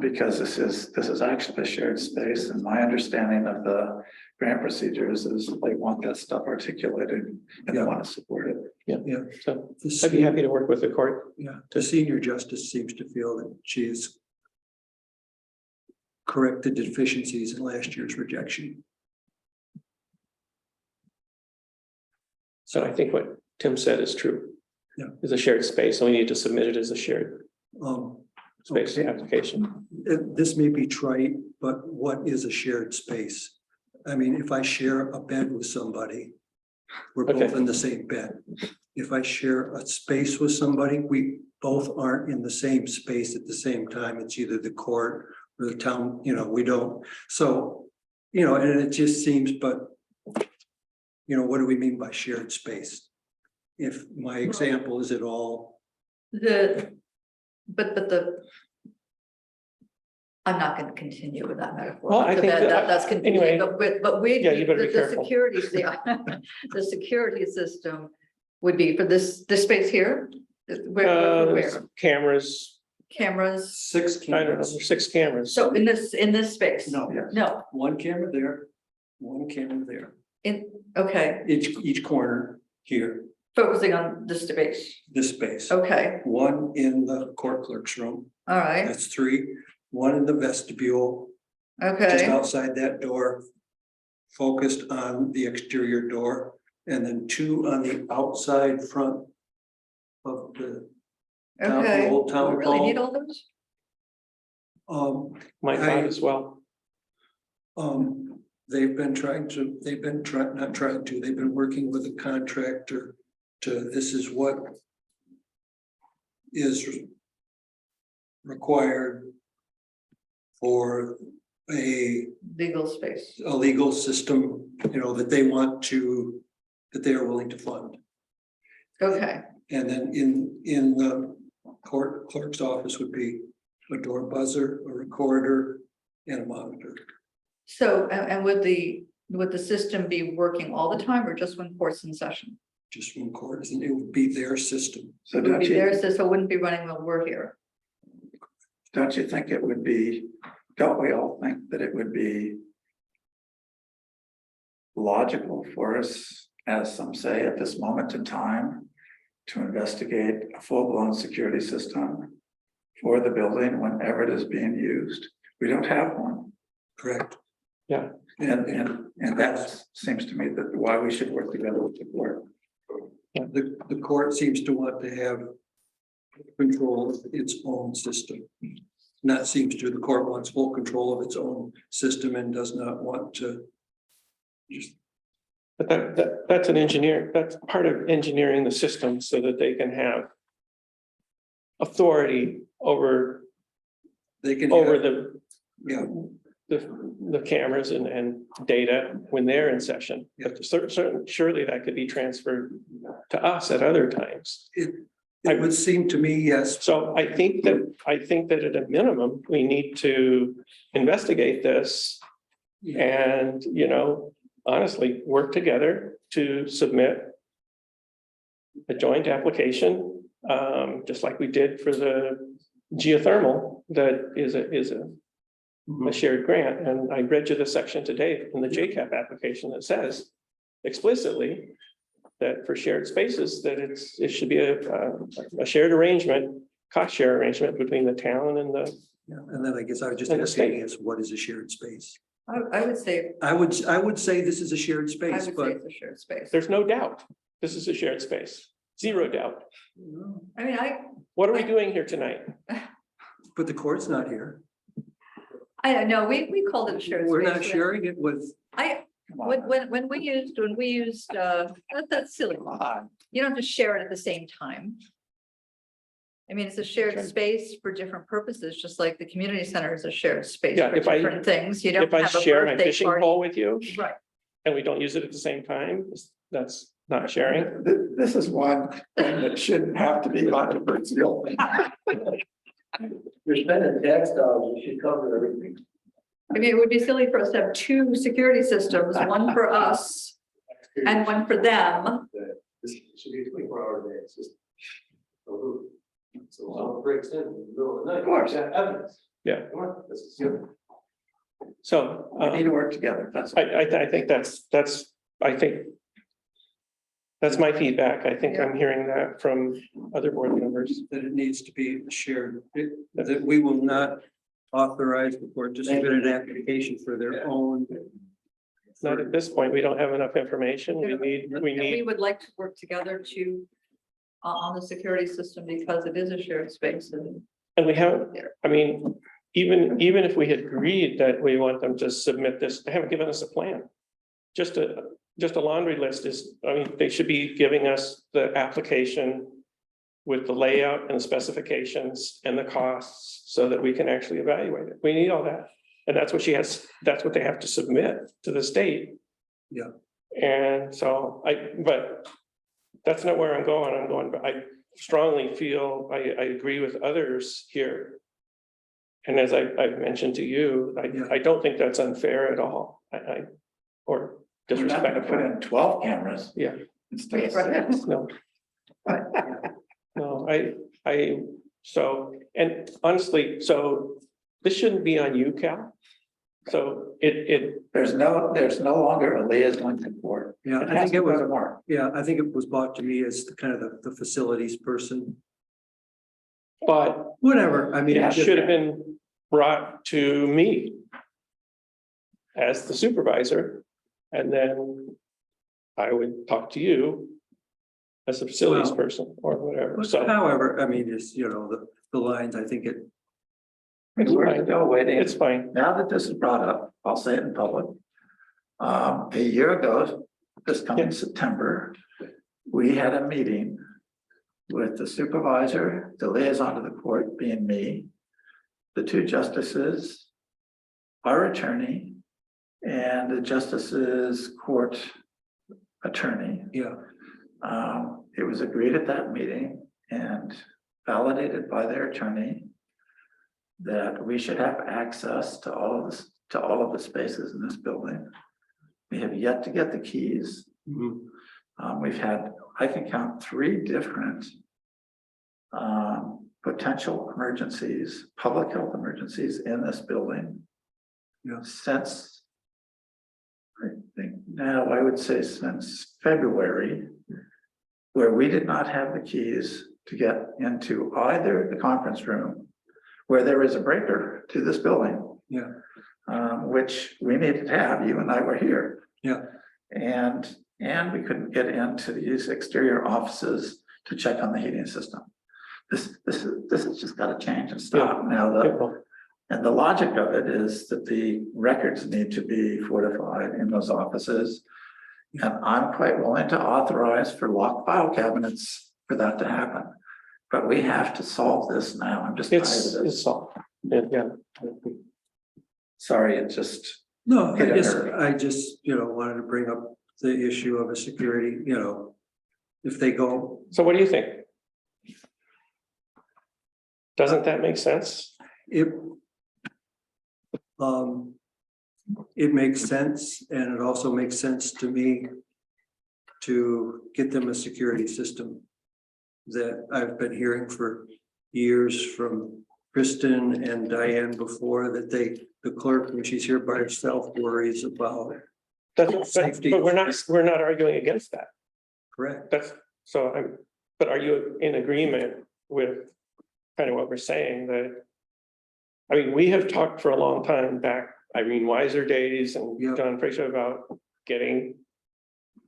[SPEAKER 2] Because this is actually a shared space, and my understanding of the grant procedures is they want that stuff articulated and they want to support it.
[SPEAKER 13] Yeah.
[SPEAKER 3] So
[SPEAKER 13] The
[SPEAKER 3] I'd be
[SPEAKER 13] se-
[SPEAKER 3] happy to work with the court.
[SPEAKER 13] Yeah, the senior justice seems to feel that she has corrected deficiencies in last year's rejection.
[SPEAKER 3] So I think what Tim said is true.
[SPEAKER 13] Yeah.
[SPEAKER 3] Is a shared space, so we need to submit it as a shared space
[SPEAKER 13] Okay.
[SPEAKER 3] application.
[SPEAKER 13] This may be trite, but what is a shared space? I mean, if I share a bed with somebody, we're both
[SPEAKER 3] Okay.
[SPEAKER 13] in the same bed. If I share a space with somebody, we both aren't in the same space at the same time. It's either the court or the town, we don't. So, and it just seems, but what do we mean by shared space? If my example is at all,
[SPEAKER 11] I'm not gonna continue with that metaphor.
[SPEAKER 3] Well, I think
[SPEAKER 11] That's
[SPEAKER 3] anyway,
[SPEAKER 11] continuing, but we.
[SPEAKER 3] yeah, you better be
[SPEAKER 11] the
[SPEAKER 3] careful.
[SPEAKER 11] security, the security system would be for this space here? Where?
[SPEAKER 3] Cameras,
[SPEAKER 11] Cameras?
[SPEAKER 13] 6
[SPEAKER 3] I don't know,
[SPEAKER 13] cameras.
[SPEAKER 3] there's 6 cameras.
[SPEAKER 11] So in this space?
[SPEAKER 13] No,
[SPEAKER 11] No,
[SPEAKER 13] one camera there, one camera there.
[SPEAKER 11] okay,
[SPEAKER 13] Each corner here,
[SPEAKER 11] focusing on this space,
[SPEAKER 13] this space.
[SPEAKER 11] okay,
[SPEAKER 13] One in the court clerk's room,
[SPEAKER 11] all right,
[SPEAKER 13] that's 3. One in the vestibule, just
[SPEAKER 11] okay,
[SPEAKER 13] outside that door, focused on the exterior door, and then 2 on the outside front of the
[SPEAKER 11] okay.
[SPEAKER 13] old
[SPEAKER 11] Do
[SPEAKER 13] town
[SPEAKER 11] we really need
[SPEAKER 13] hall.
[SPEAKER 11] all those?
[SPEAKER 3] My thought as well.
[SPEAKER 13] They've been working with a contractor this is what is required for a
[SPEAKER 11] Legal space,
[SPEAKER 13] legal system, that they are willing to fund.
[SPEAKER 11] okay,
[SPEAKER 13] And then in the court clerk's office would be a door buzzer, a recorder, and a monitor.
[SPEAKER 11] so, and would the system be working all the time or just when court's in session?
[SPEAKER 13] Just one court, and it would be their system.
[SPEAKER 2] So
[SPEAKER 11] It would be there, so it wouldn't be running when we're here.
[SPEAKER 2] don't you think it would be, don't we all think that it would be logical for us, as some say, at this moment in time, to investigate a full-blown security system for the building whenever it is being used? We don't have one.
[SPEAKER 13] Correct.
[SPEAKER 3] Yeah.
[SPEAKER 2] And that seems to me that why we should work together with the court.
[SPEAKER 13] The court seems to want to have control of its own system. Not seems to, the court wants full control of its own system and does not want to just,
[SPEAKER 3] But that's an engineer, that's part of engineering the system so that they can have authority over
[SPEAKER 13] they can.
[SPEAKER 3] over
[SPEAKER 13] have-
[SPEAKER 3] the
[SPEAKER 13] Yeah,
[SPEAKER 3] the cameras and data when they're in session. But surely that could be transferred to us at other times.
[SPEAKER 13] it would seem to me, yes.
[SPEAKER 3] So I think that at a minimum, we need to investigate this and, honestly, work together to submit a joint application, just like we did for the geothermal that is a shared grant. And I read you the section today in the JCAP application that says explicitly that for shared spaces, that it should be a shared arrangement, cost share arrangement between the town and the,
[SPEAKER 13] Yeah, and then I guess I would just
[SPEAKER 3] And the
[SPEAKER 13] ask
[SPEAKER 3] state.
[SPEAKER 13] you, is what is a shared space?
[SPEAKER 11] I would say,
[SPEAKER 13] I would say this is a shared
[SPEAKER 11] I
[SPEAKER 13] space,
[SPEAKER 11] would say
[SPEAKER 13] but
[SPEAKER 11] it's a shared space.
[SPEAKER 3] there's no doubt. This is a shared space, zero doubt.
[SPEAKER 11] I mean,
[SPEAKER 3] What are we doing here tonight?
[SPEAKER 13] but the court's not here.
[SPEAKER 11] I don't know, we called it a shared space.
[SPEAKER 13] We're not
[SPEAKER 11] when-
[SPEAKER 13] sharing it with,
[SPEAKER 2] Come on.
[SPEAKER 11] When we used, that's silly.
[SPEAKER 2] Come on.
[SPEAKER 11] You don't have to share it at the same time. I mean, it's a shared
[SPEAKER 3] Okay.
[SPEAKER 11] space for different purposes, just like the community center is a shared space
[SPEAKER 3] Yeah,
[SPEAKER 11] for
[SPEAKER 3] if I-
[SPEAKER 11] different things. You don't
[SPEAKER 3] If I
[SPEAKER 11] have a
[SPEAKER 3] share my
[SPEAKER 11] birthday
[SPEAKER 3] fishing
[SPEAKER 11] party.
[SPEAKER 3] pole with you
[SPEAKER 11] Right.
[SPEAKER 3] and we don't use it at the same time, that's not sharing.
[SPEAKER 2] This is one thing that shouldn't have to be controversial.
[SPEAKER 6] You're spending tax dollars, you should cover everything.
[SPEAKER 11] I mean, it would be silly for us to have two security systems, one for us and one for them.
[SPEAKER 12] This should be a 24-hour day, it's just. So someone breaks in the middle of the night.
[SPEAKER 2] Of course.
[SPEAKER 12] Yeah, evidence.
[SPEAKER 3] Yeah.
[SPEAKER 12] Come on, this is.
[SPEAKER 3] So
[SPEAKER 2] We need to work together. That's.
[SPEAKER 3] I think I think that's my feedback. I think I'm hearing that from other board members.
[SPEAKER 13] that it needs to be shared, that we will not authorize the court to submit an application for their own.
[SPEAKER 3] Not at this point. We don't have enough information. We
[SPEAKER 11] And we
[SPEAKER 3] need,
[SPEAKER 11] would like to work together to on the security system because it is a shared space and
[SPEAKER 3] we haven't, I mean, even if we had agreed that we want them to submit this, they haven't given us a plan. Just a laundry list is, I mean, they should be giving us the application with the layout and the specifications and the costs so that we can actually evaluate it. We need all that. And that's what that's what they have to submit to the state.
[SPEAKER 13] Yeah.
[SPEAKER 3] And so but that's not where I'm going, but I strongly feel, I agree with others here. And as I've mentioned to you, I don't think that's unfair at all. Or
[SPEAKER 2] We're not gonna put
[SPEAKER 3] disrespectful.
[SPEAKER 2] in 12 cameras.
[SPEAKER 3] Yeah.
[SPEAKER 2] Instead of
[SPEAKER 11] Right.
[SPEAKER 2] 6.
[SPEAKER 3] No. No, so, and honestly, so this shouldn't be on you, Cal. So
[SPEAKER 2] There's no longer a liaison support.
[SPEAKER 13] Yeah,
[SPEAKER 2] It
[SPEAKER 13] I
[SPEAKER 2] has
[SPEAKER 13] think
[SPEAKER 2] to
[SPEAKER 13] it
[SPEAKER 2] go
[SPEAKER 13] was,
[SPEAKER 2] to Mark.
[SPEAKER 13] yeah, I think it was brought to me as the kind of the facilities person,
[SPEAKER 3] but
[SPEAKER 13] whatever, I mean.
[SPEAKER 3] it
[SPEAKER 13] it just-
[SPEAKER 3] should have been brought to me as the supervisor, and then I would talk to you as a facilities
[SPEAKER 13] Well,
[SPEAKER 3] person or whatever, so
[SPEAKER 13] However, I mean, it's, the lines, I think
[SPEAKER 2] We're still waiting.
[SPEAKER 3] it's fine.
[SPEAKER 2] Now that this is brought up, I'll say it in public. A year ago, this coming September, we had a meeting with the supervisor, the liaison to the court being me, the two justices, our attorney, and the justice's court attorney.
[SPEAKER 13] yeah,
[SPEAKER 2] It was agreed at that meeting and validated by their attorney that we should have access to all of the spaces in this building. We have yet to get the keys.
[SPEAKER 13] mhm,
[SPEAKER 2] We've had, I can count 3 different potential emergencies, public health emergencies in this building.
[SPEAKER 13] Yeah.
[SPEAKER 2] Since, I think now I would say since February, where we did not have the keys to get into either the conference room, where there is a breaker to this building.
[SPEAKER 13] Yeah.
[SPEAKER 2] Which we needed to have, you and I were here.
[SPEAKER 13] Yeah.
[SPEAKER 2] And we couldn't get into these exterior offices to check on the heating system. This has just got to change and stop now. And the logic of it is that the records need to be fortified in those offices. And I'm quite willing to authorize for locked file cabinets for that to happen. But we have to solve this now. I'm just tired of this.
[SPEAKER 3] It's all, yeah.
[SPEAKER 2] Sorry, it just,
[SPEAKER 13] no,
[SPEAKER 2] Hit a
[SPEAKER 13] I just, wanted to bring up the issue of a security, if they go,
[SPEAKER 3] So what do you think? Doesn't that make sense?
[SPEAKER 13] it makes sense, and it also makes sense to me to get them a security system that I've been hearing for years from Kristen and Diane before, that the clerk, when she's here by herself, worries about Safety.
[SPEAKER 3] but we're not arguing against that.
[SPEAKER 13] Correct.
[SPEAKER 3] That's, so but are you in agreement with kind of what we're saying that? I mean, we have talked for a long time back, Irene Weiser days and
[SPEAKER 13] Yeah.
[SPEAKER 3] John Fraser about getting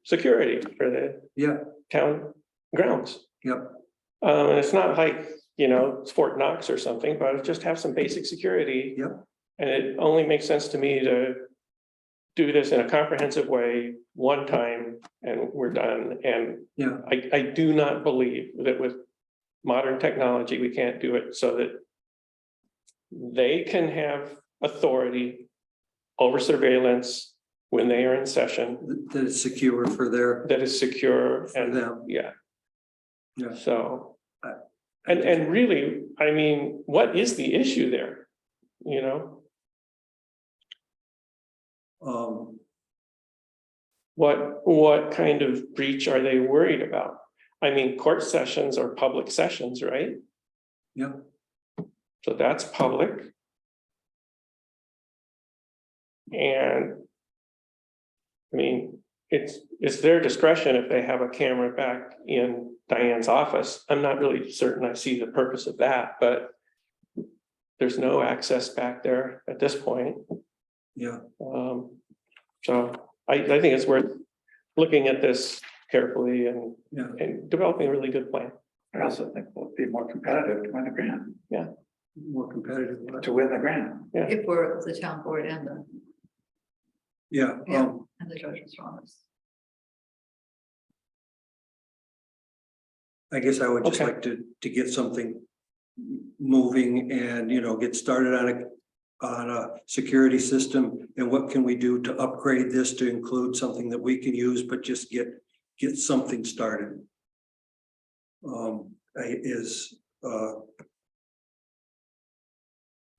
[SPEAKER 3] security for the
[SPEAKER 13] Yeah,
[SPEAKER 3] town grounds.
[SPEAKER 13] yeah,
[SPEAKER 3] And it's not like, it's Fort Knox or something, but just have some basic security.
[SPEAKER 13] yeah.
[SPEAKER 3] And it only makes sense to me to do this in a comprehensive way, one time, and we're done. And
[SPEAKER 13] Yeah.
[SPEAKER 3] I do not believe that with modern technology, we can't do it so that they can have authority over surveillance when they are in session,
[SPEAKER 13] That is secure for their,
[SPEAKER 3] that is secure
[SPEAKER 13] for
[SPEAKER 3] and,
[SPEAKER 13] them.
[SPEAKER 3] yeah.
[SPEAKER 13] Yeah.
[SPEAKER 3] So, and really, I mean, what is the issue there?
[SPEAKER 13] Um,
[SPEAKER 3] What kind of breach are they worried about? I mean, court sessions are public sessions, right?
[SPEAKER 13] yeah,
[SPEAKER 3] So that's public. And I mean, it's their discretion if they have a camera back in Diane's office. I'm not really certain I see the purpose of that, but there's no access back there at this point.
[SPEAKER 13] yeah.
[SPEAKER 3] So I think it's worth looking at this carefully and
[SPEAKER 13] Yeah.
[SPEAKER 3] developing a really good plan.
[SPEAKER 2] I also think we'll be more competitive to win the grant,
[SPEAKER 13] More competitive.
[SPEAKER 2] to win the grant.
[SPEAKER 11] If we're the town board and
[SPEAKER 13] Yeah,
[SPEAKER 11] the judges are on this.
[SPEAKER 13] I guess I would just
[SPEAKER 3] Okay.
[SPEAKER 13] like to get something moving and, get started on a security system. And what can we do to upgrade this to include something that we can use, but just get something started. I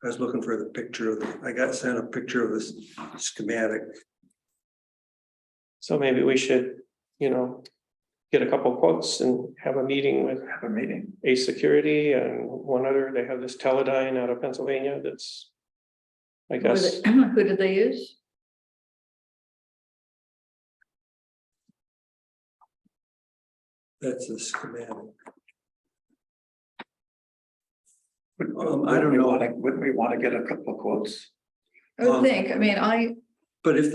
[SPEAKER 13] was looking for the picture I got sent a picture of this schematic.
[SPEAKER 3] So maybe we should, get a couple quotes and have a meeting with
[SPEAKER 2] Have a meeting.
[SPEAKER 3] Ace Security and one other. They have this Teledyne out of Pennsylvania that's, I guess,
[SPEAKER 11] Who did they use?
[SPEAKER 13] That's a schematic.
[SPEAKER 2] I don't know. Wouldn't we want to get a couple of quotes?
[SPEAKER 11] I would think, I mean,
[SPEAKER 13] But if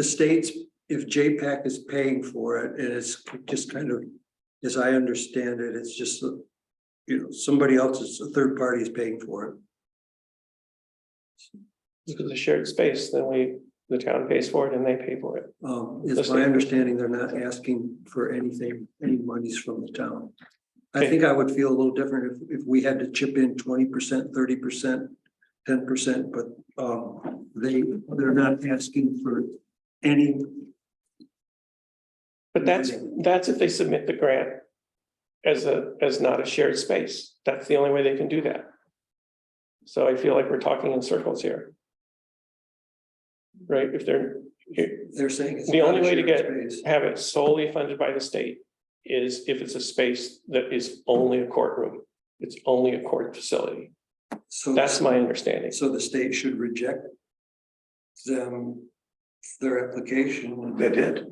[SPEAKER 13] if JPAC is paying for it, and it's just kind of, as I understand it, it's just, somebody else is, a third party is paying for it.
[SPEAKER 3] if it's a shared space, then the town pays for it and they pay for it.
[SPEAKER 13] It's my understanding they're not asking for any monies from the town. I
[SPEAKER 3] Okay.
[SPEAKER 13] think I would feel a little different if we had to chip in 20%, 30%, 10%, but they're not asking for any.
[SPEAKER 3] But that's if they submit the grant as not a shared space. That's the only way they can do that. So I feel like we're talking in circles here. Right? If
[SPEAKER 13] They're saying it's
[SPEAKER 3] the
[SPEAKER 13] not
[SPEAKER 3] only
[SPEAKER 13] a
[SPEAKER 3] way to
[SPEAKER 13] shared space.
[SPEAKER 3] have it solely funded by the state is if it's a space that is only a courtroom. It's only a court facility.
[SPEAKER 13] So
[SPEAKER 3] That's my understanding.
[SPEAKER 13] So the state should reject their application.
[SPEAKER 2] They did.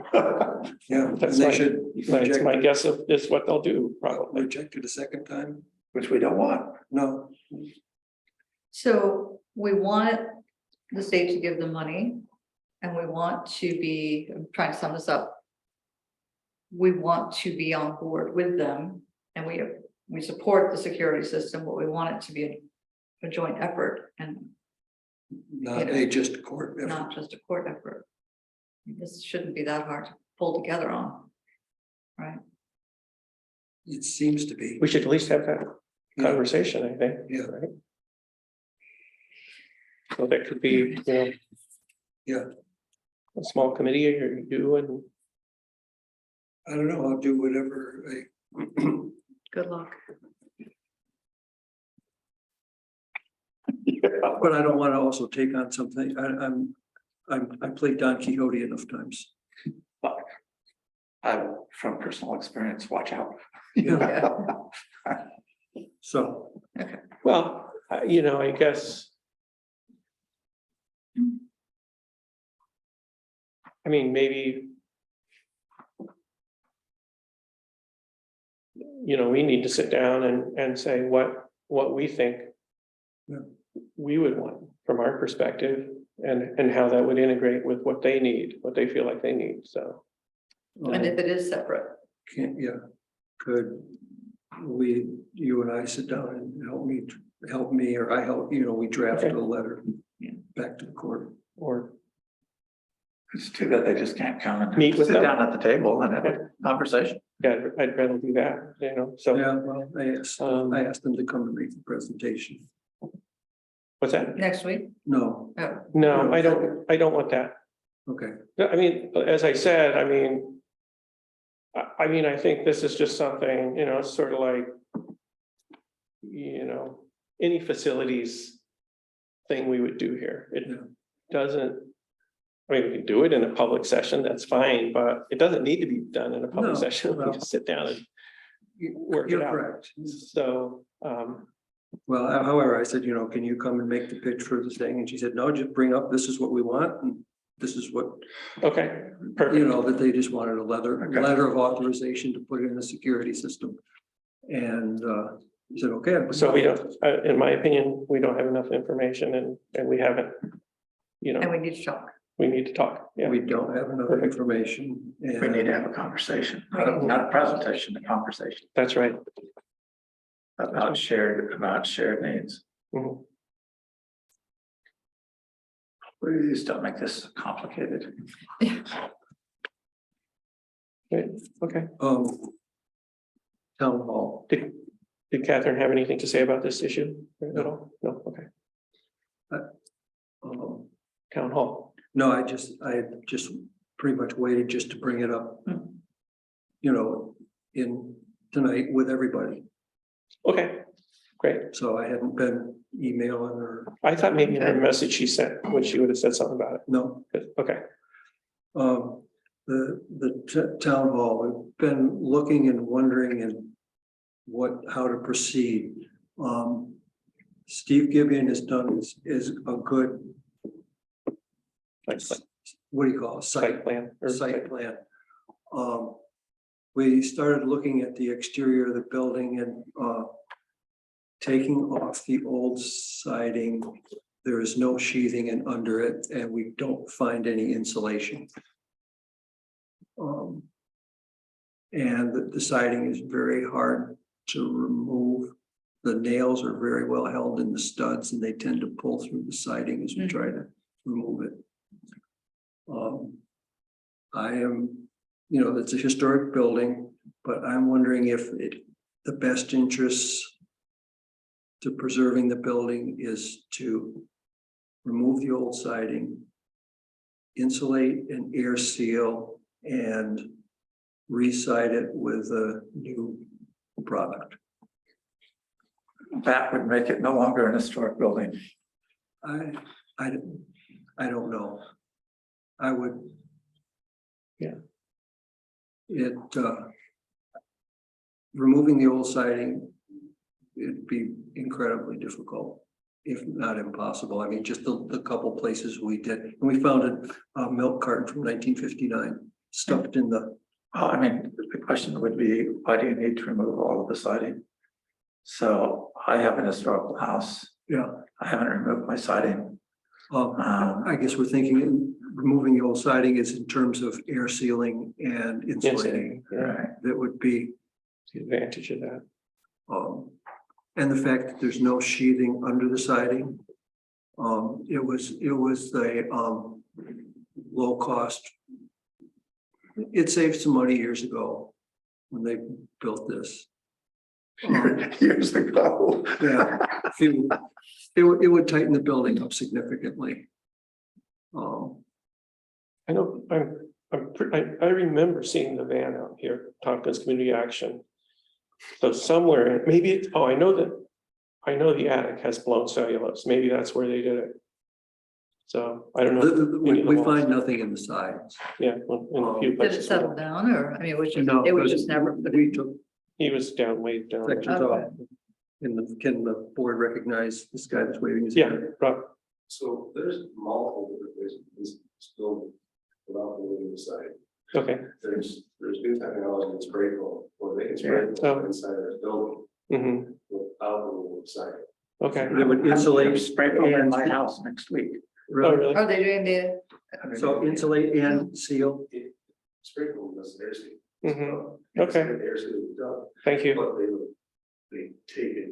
[SPEAKER 13] Yeah, and
[SPEAKER 3] That's
[SPEAKER 13] they
[SPEAKER 3] my-
[SPEAKER 13] should
[SPEAKER 3] It's my guess of is what they'll do, probably.
[SPEAKER 13] reject it a second time.
[SPEAKER 2] Which we don't want.
[SPEAKER 13] No,
[SPEAKER 11] so we want the state to give them money. And we want to be, I'm trying to sum this up. We want to be on board with them and we support the security system, but we want it to be a joint effort and
[SPEAKER 13] not a just court. effort.
[SPEAKER 11] not just a court effort. This shouldn't be that hard to pull together on. Right?
[SPEAKER 13] It seems to be.
[SPEAKER 3] We should at least have that conversation, I think.
[SPEAKER 13] Yeah.
[SPEAKER 3] Right? So that could be,
[SPEAKER 13] Yeah,
[SPEAKER 3] a small committee or you and
[SPEAKER 13] I don't know, I'll do whatever
[SPEAKER 11] Good luck.
[SPEAKER 13] but I don't want to also take on something, I played Don Quixote enough times.
[SPEAKER 2] From personal experience, watch out.
[SPEAKER 11] Yeah.
[SPEAKER 13] So,
[SPEAKER 3] well, I guess. I mean, maybe. We need to sit down and say what we think.
[SPEAKER 13] Yeah.
[SPEAKER 3] We would want from our perspective and how that would integrate with what they need, what they feel like they need, so.
[SPEAKER 11] And if it is separate,
[SPEAKER 13] Could you and I sit down and help me, or I help, we draft
[SPEAKER 3] Okay.
[SPEAKER 13] a letter back to the court.
[SPEAKER 3] Or,
[SPEAKER 2] It's too bad they just can't come and
[SPEAKER 3] Meet with
[SPEAKER 2] sit
[SPEAKER 3] them.
[SPEAKER 2] down at the table and have a conversation.
[SPEAKER 3] yeah, I'd rather do that, so,
[SPEAKER 13] Yeah, well, I asked them to come and make the presentation.
[SPEAKER 3] what's that?
[SPEAKER 11] next week,
[SPEAKER 13] No,
[SPEAKER 11] oh,
[SPEAKER 3] No, I don't want that.
[SPEAKER 13] okay,
[SPEAKER 3] I mean, as I said, I think this is just something, it's sort of like. Any facilities thing we would do here. It
[SPEAKER 13] Yeah.
[SPEAKER 3] doesn't. We can do it in a public session, that's fine, but it doesn't need to be done in a public
[SPEAKER 13] No,
[SPEAKER 3] session. We
[SPEAKER 13] well,
[SPEAKER 3] can sit down and work it
[SPEAKER 13] you're
[SPEAKER 3] out.
[SPEAKER 13] correct.
[SPEAKER 3] So,
[SPEAKER 13] Well, however, I said, can you come and make the pitch for this thing? And she said, no, just bring up, this is what we want, and this is what,
[SPEAKER 3] okay, perfect.
[SPEAKER 13] that they just wanted a
[SPEAKER 2] Okay.
[SPEAKER 13] letter of authorization to put it in the security system. And, he said, okay.
[SPEAKER 3] So we don't, in my opinion, we don't have enough information and we haven't,
[SPEAKER 11] and we need to talk.
[SPEAKER 3] we need to talk. Yeah,
[SPEAKER 13] We don't have enough
[SPEAKER 3] Perfect.
[SPEAKER 13] information. And
[SPEAKER 2] We need to have a conversation, not a presentation, a conversation
[SPEAKER 3] that's right.
[SPEAKER 2] about shared needs.
[SPEAKER 3] Mhm.
[SPEAKER 2] Please don't make this complicated.
[SPEAKER 3] Great. Okay.
[SPEAKER 13] Town hall.
[SPEAKER 3] Did Catherine have anything to say about this issue at all? No, okay.
[SPEAKER 13] Um,
[SPEAKER 3] Town hall.
[SPEAKER 13] No, I just pretty much waited just to bring it up. In tonight with everybody.
[SPEAKER 3] Okay, great.
[SPEAKER 13] So I hadn't been emailing or,
[SPEAKER 3] I thought maybe in her message she sent, when she would have said something about
[SPEAKER 13] no.
[SPEAKER 3] it. Okay,
[SPEAKER 13] The town hall, we've been looking and wondering and how to proceed. Steve Gibeon is a good,
[SPEAKER 3] like
[SPEAKER 13] what do you call it?
[SPEAKER 3] site plan. or
[SPEAKER 13] Site plan. We started looking at the exterior of the building and taking off the old siding. There is no sheathing and under it, and we don't find any insulation. And the siding is very hard to remove. The nails are very well held in the studs and they tend to pull through the siding as we try to remove it. I am, it's a historic building, but I'm wondering if the best interest to preserving the building is to remove the old siding, insulate and air seal, and re-side it with a new product.
[SPEAKER 2] That would make it no longer an historic building.
[SPEAKER 13] I don't know. I would.
[SPEAKER 3] Yeah.
[SPEAKER 13] Removing the old siding, it'd be incredibly difficult, if not impossible. I mean, just the couple places we did, and we found a milk carton from 1959 stuffed in the.
[SPEAKER 2] The question would be, why do you need to remove all of the siding? So I have an historical house.
[SPEAKER 13] Yeah.
[SPEAKER 2] I haven't removed my siding.
[SPEAKER 13] I guess we're thinking removing the old siding is in terms of air sealing and insulating.
[SPEAKER 3] Yeah,
[SPEAKER 13] That would be,
[SPEAKER 3] the advantage of that.
[SPEAKER 13] and the fact that there's no sheathing under the siding. It was the low cost. It saved some money years ago when they built this.
[SPEAKER 2] Years ago.
[SPEAKER 13] Yeah, it would tighten the building up significantly.
[SPEAKER 3] I know, I remember seeing the van out here, Tompkins Community Action. So somewhere, maybe I know the attic has blown cellulose, maybe that's where they did it. So I don't know.
[SPEAKER 13] We find nothing in the sides.
[SPEAKER 3] Yeah. In a few
[SPEAKER 11] Did it
[SPEAKER 3] places.
[SPEAKER 11] settle down or, I mean, it was just,
[SPEAKER 13] No,
[SPEAKER 11] it was just never.
[SPEAKER 13] We took
[SPEAKER 3] He was down, way down.
[SPEAKER 13] sections
[SPEAKER 11] Okay.
[SPEAKER 13] off. Can the board recognize this guy that's waving his
[SPEAKER 3] Yeah,
[SPEAKER 13] hand?
[SPEAKER 3] Rob,
[SPEAKER 12] So there's multiple different ways this building without the
[SPEAKER 3] Okay.
[SPEAKER 12] There's new technology that's spray foam, or they can spray foam
[SPEAKER 3] Oh.
[SPEAKER 12] inside of the building
[SPEAKER 3] Mm-hmm.
[SPEAKER 12] without the little side.
[SPEAKER 3] Okay.
[SPEAKER 2] They would insulate, spray foam in my house next week.
[SPEAKER 3] Oh, really?
[SPEAKER 11] Are they doing the,
[SPEAKER 13] So insulate and seal.
[SPEAKER 12] Spray foam does air seal.
[SPEAKER 3] Mm-hmm. Okay.
[SPEAKER 12] Air seal done,
[SPEAKER 3] Thank you.
[SPEAKER 12] but they take a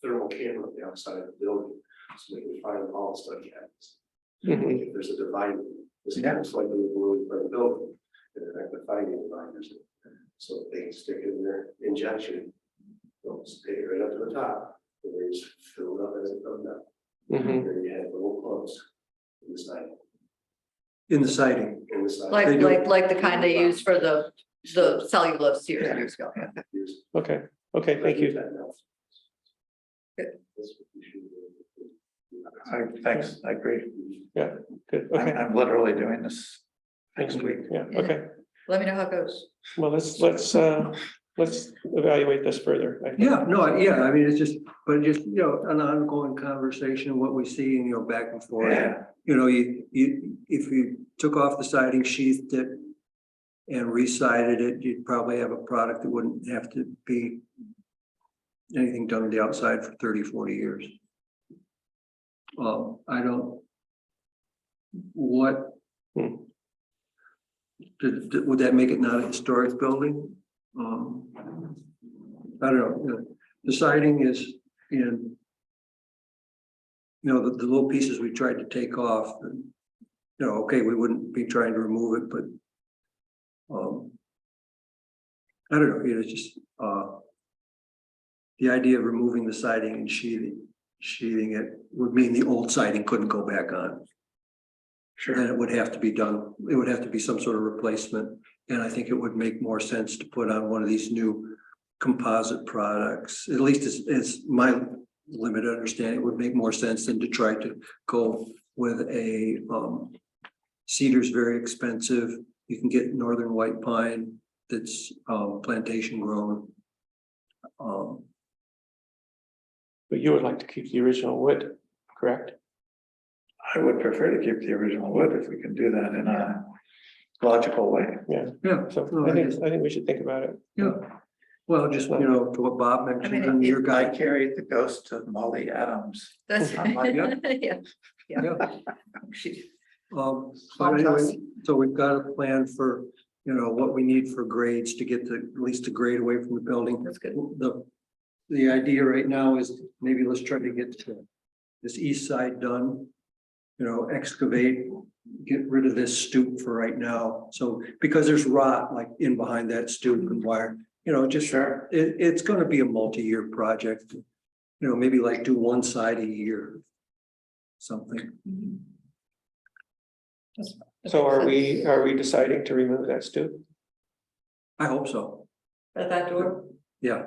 [SPEAKER 12] thermal camera on the outside of the building, so they can find all the stuff happens.
[SPEAKER 3] Mhm.
[SPEAKER 12] If there's a divider, this is
[SPEAKER 2] Yeah.
[SPEAKER 12] most likely below the building, and in fact, the finding dividers. So they can stick in their injection, they'll take it right up to the top, and they just fill it up as it comes down.
[SPEAKER 3] Mhm.
[SPEAKER 12] Then you have little clumps in the side,
[SPEAKER 13] In the siding.
[SPEAKER 12] in the side.
[SPEAKER 11] like the kind they use for the cellulose years ago? Yeah.
[SPEAKER 3] Okay. Okay. Thank you.
[SPEAKER 2] Thanks, I agree.
[SPEAKER 3] Good.
[SPEAKER 2] I'm,
[SPEAKER 3] Okay.
[SPEAKER 2] I'm literally doing this next week.
[SPEAKER 3] Yeah. Okay.
[SPEAKER 11] Let me know how it goes.
[SPEAKER 3] Well, let's evaluate this further. I think.
[SPEAKER 13] Yeah, no, yeah, I mean, it's just, but just, you know, an ongoing conversation, what we see, you know, back and forth.
[SPEAKER 2] Yeah.
[SPEAKER 13] You know, if you took off the siding, sheathed it and re-sided it, you'd probably have a product that wouldn't have to be anything done on the outside for 30, 40 years. I don't, what? Would that make it not a historic building? I don't know, you know, the siding is in, you know, the little pieces we tried to take off, and, you know, okay, we wouldn't be trying to remove it, but I don't know, you know, it's just, the idea of removing the siding and sheathing it would mean the old siding couldn't go back on.
[SPEAKER 2] Sure.
[SPEAKER 13] Then it would have to be done, it would have to be some sort of replacement, and I think it would make more sense to put on one of these new composite products, at least as my limited understanding, it would make more sense than to try to go with a cedar's very expensive. You can get northern white pine that's plantation grown.
[SPEAKER 3] But you would like to keep the original wood, correct?
[SPEAKER 2] I would prefer to keep the original wood if we can do that in a logical way.
[SPEAKER 3] Yeah.
[SPEAKER 13] Yeah,
[SPEAKER 3] So
[SPEAKER 13] no,
[SPEAKER 3] I
[SPEAKER 13] I
[SPEAKER 3] think
[SPEAKER 13] just-
[SPEAKER 3] we should think about it.
[SPEAKER 13] yeah. Well, just, you know, to what Bob mentioned, and your
[SPEAKER 2] I
[SPEAKER 13] guy,
[SPEAKER 2] carried the ghost of Molly Adams.
[SPEAKER 11] That's,
[SPEAKER 13] Yeah.
[SPEAKER 11] yeah.
[SPEAKER 13] yeah.
[SPEAKER 11] She-
[SPEAKER 13] So anyway, so we've got a plan for, you know, what we need for grades to get at least a grade away from the building.
[SPEAKER 11] That's good.
[SPEAKER 13] The idea right now is maybe let's try to get this east side done. You know, excavate, get rid of this stoop for right now. So, because there's rot like in behind that stoop and wire, you know, just, it's gonna be a multi-year project. You know, maybe like do one side a year. Something.
[SPEAKER 3] So are we deciding to remove that stoop?
[SPEAKER 13] I hope so.
[SPEAKER 11] At that door?
[SPEAKER 13] Yeah,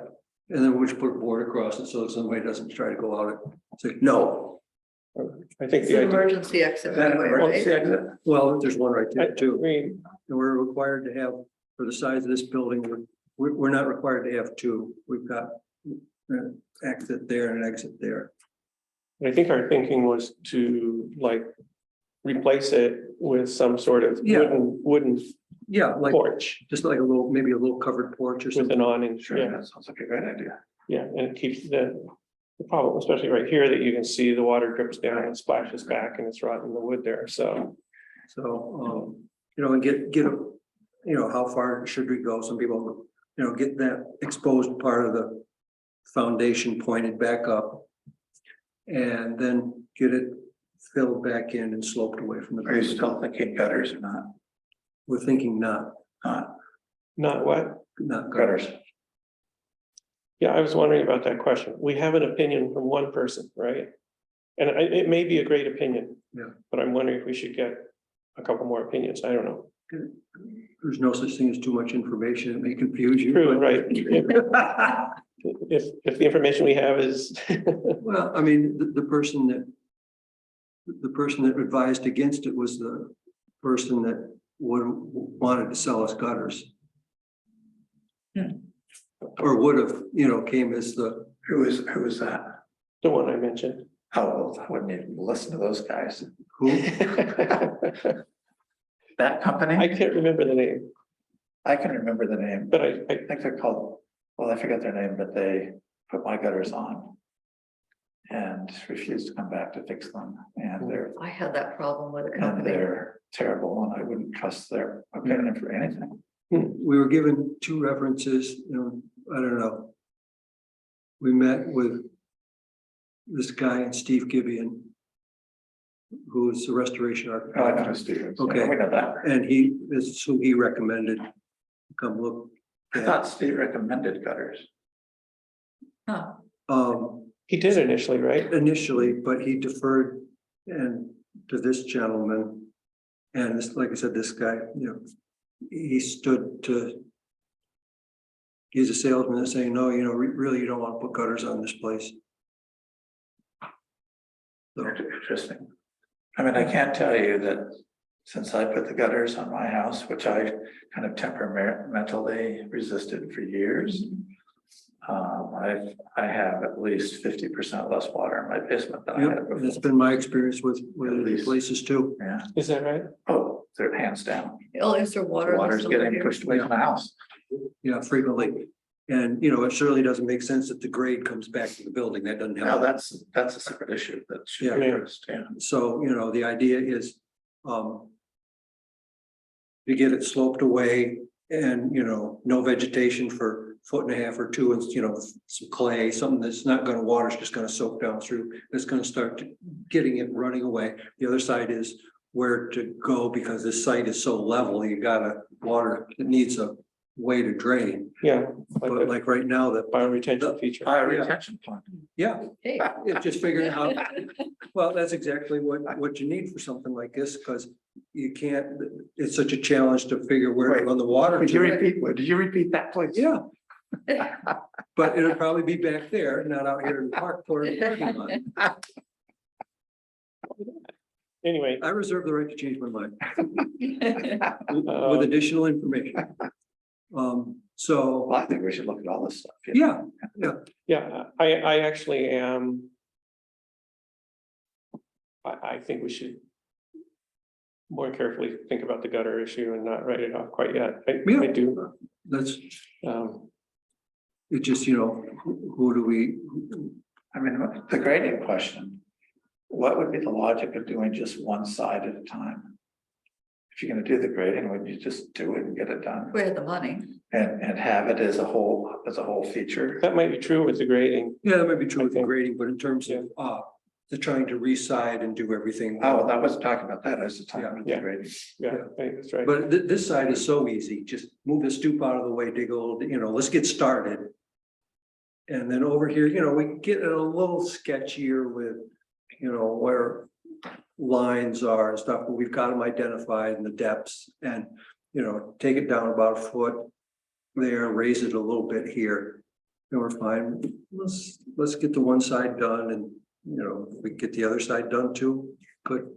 [SPEAKER 13] and then we'll just put a board across it so that somebody doesn't try to go out it. Say, no,
[SPEAKER 3] I think
[SPEAKER 11] It's
[SPEAKER 3] the
[SPEAKER 11] an
[SPEAKER 3] idea.
[SPEAKER 11] emergency exit
[SPEAKER 2] That
[SPEAKER 11] anyway,
[SPEAKER 2] emergency
[SPEAKER 11] right?
[SPEAKER 2] exit.
[SPEAKER 13] well, there's one right
[SPEAKER 3] I
[SPEAKER 13] there too.
[SPEAKER 3] mean,
[SPEAKER 13] And we're required to have, for the size of this building, we're not required to have two. We've got an exit there and an exit there.
[SPEAKER 3] I think our thinking was to like replace it with some sort of
[SPEAKER 13] Yeah.
[SPEAKER 3] wooden
[SPEAKER 13] Yeah, like,
[SPEAKER 3] porch
[SPEAKER 13] just like maybe a little covered porch or
[SPEAKER 3] with
[SPEAKER 13] something.
[SPEAKER 3] an awning.
[SPEAKER 2] Sure,
[SPEAKER 3] Yeah,
[SPEAKER 2] that sounds like a great idea.
[SPEAKER 3] yeah, and it keeps the problem, especially right here, that you can see the water drips down and splashes back and it's rotting the wood there. So
[SPEAKER 13] So, you know, and get, you know, how far should we go? Some people, you know, get that exposed part of the foundation pointed back up. And then get it filled back in and sloped away from the.
[SPEAKER 2] Are you still thinking gutters or not?
[SPEAKER 13] We're thinking not
[SPEAKER 3] not what?
[SPEAKER 13] gutters.
[SPEAKER 3] Yeah, I was wondering about that question. We have an opinion from one person, right? And it may be a great opinion.
[SPEAKER 13] Yeah.
[SPEAKER 3] But I'm wondering if we should get a couple more opinions. I don't know.
[SPEAKER 13] There's no such thing as too much information. It may confuse you.
[SPEAKER 3] True,
[SPEAKER 13] but-
[SPEAKER 3] right? If the information we have is.
[SPEAKER 13] Well, I mean, the person that advised against it was the person that wanted to sell us gutters. Or would have, you know, came as the,
[SPEAKER 2] Who is that?
[SPEAKER 3] The one I mentioned.
[SPEAKER 2] Oh, well, I wouldn't even listen to those guys.
[SPEAKER 13] who,
[SPEAKER 2] That company,
[SPEAKER 3] I can't remember the name,
[SPEAKER 2] I can remember the name,
[SPEAKER 3] but I
[SPEAKER 2] I think they're called, well, I forget their name, but they put my gutters on. And refused to come back to fix them, and
[SPEAKER 11] I had that problem with a
[SPEAKER 2] and
[SPEAKER 11] company.
[SPEAKER 2] they're terrible, and I wouldn't trust their opinion for anything.
[SPEAKER 13] We were given two references, you know, I don't know. We met with this guy and Steve Gibeon, who is the restoration
[SPEAKER 2] Oh, I
[SPEAKER 13] architect,
[SPEAKER 2] know Stevens.
[SPEAKER 13] Okay.
[SPEAKER 2] We know that.
[SPEAKER 13] and this is who he recommended to come look.
[SPEAKER 2] I thought Steve recommended gutters.
[SPEAKER 11] Huh.
[SPEAKER 3] he did initially, right?
[SPEAKER 13] Initially, but he deferred and to this gentleman. And this, like I said, this guy, you know, he stood to. He's a salesman that's saying, no, you know, really, you don't want to put gutters on this place. So,
[SPEAKER 2] Interesting. I mean, I can't tell you that since I put the gutters on my house, which I kind of temperamentally resisted for years. I have at least 50% less water in my basement than I
[SPEAKER 13] yep,
[SPEAKER 2] had
[SPEAKER 13] and it's
[SPEAKER 2] before.
[SPEAKER 13] been my experience with
[SPEAKER 2] At least.
[SPEAKER 13] places too.
[SPEAKER 2] Yeah,
[SPEAKER 3] Is that right?
[SPEAKER 2] oh, they're hands down.
[SPEAKER 11] Oh, is there water? in the
[SPEAKER 2] Water's
[SPEAKER 11] cellar
[SPEAKER 2] getting
[SPEAKER 11] here?
[SPEAKER 2] pushed away from the house.
[SPEAKER 13] Yeah, frequently. And, you know, it certainly doesn't make sense that the grade comes back to the building. That doesn't
[SPEAKER 2] No,
[SPEAKER 13] help.
[SPEAKER 2] that's a separate issue that should
[SPEAKER 13] Yeah.
[SPEAKER 2] be addressed, yeah.
[SPEAKER 13] So, you know, the idea is, to get it sloped away and, you know, no vegetation for 1.5 or 2 and, you know, some clay, something that's not gonna, water's just gonna soak down through. It's gonna start getting it running away. The other side is where to go because this site is so level, you gotta water, it needs a way to drain.
[SPEAKER 3] Yeah, like
[SPEAKER 13] But
[SPEAKER 3] a
[SPEAKER 13] like right now, that,
[SPEAKER 3] bioretention feature.
[SPEAKER 2] Fire retention pond.
[SPEAKER 13] yeah,
[SPEAKER 11] Hey.
[SPEAKER 13] it's just figuring out. Well, that's exactly what you need for something like this, because you can't, it's such a challenge to figure where to run the water.
[SPEAKER 2] Did you
[SPEAKER 13] to.
[SPEAKER 2] repeat that, please?
[SPEAKER 13] Yeah. But it'll probably be back there, not out here in the park for the parking lot.
[SPEAKER 3] Anyway,
[SPEAKER 13] I reserve the right to change my mind
[SPEAKER 3] uh,
[SPEAKER 13] with additional information. So,
[SPEAKER 2] Well, I think we should look at all this stuff. you know.
[SPEAKER 13] yeah,
[SPEAKER 3] yeah, I actually am. I think we should more carefully think about the gutter issue and not write it off quite yet. I
[SPEAKER 13] Yeah.
[SPEAKER 3] do.
[SPEAKER 13] that's,
[SPEAKER 3] Um,
[SPEAKER 13] it just, you know, who do we,
[SPEAKER 2] I mean, the grading question, what would be the logic of doing just one side at a time? If you're gonna do the grading, wouldn't you just do it and get it done?
[SPEAKER 11] We had the money.
[SPEAKER 2] And have it as a whole feature?
[SPEAKER 3] that might be true with the grading.
[SPEAKER 13] yeah, that might be true
[SPEAKER 3] I
[SPEAKER 13] with the
[SPEAKER 3] think-
[SPEAKER 13] grading, but in terms of, the trying to reside and do everything.
[SPEAKER 2] Oh, I wasn't talking about that, I was just talking about the
[SPEAKER 3] Yeah.
[SPEAKER 2] grading.
[SPEAKER 3] Yeah, I think that's right.
[SPEAKER 13] But this side is so easy, just move the stoop out of the way, dig a little, you know, let's get started. And then over here, you know, we get a little sketchier with, you know, where lines are and stuff, but we've got them identified in the depths and, you know, take it down about 1 foot there, raise it a little bit here. And we're fine. Let's get the one side done and, you know, if we get the other side done too, good.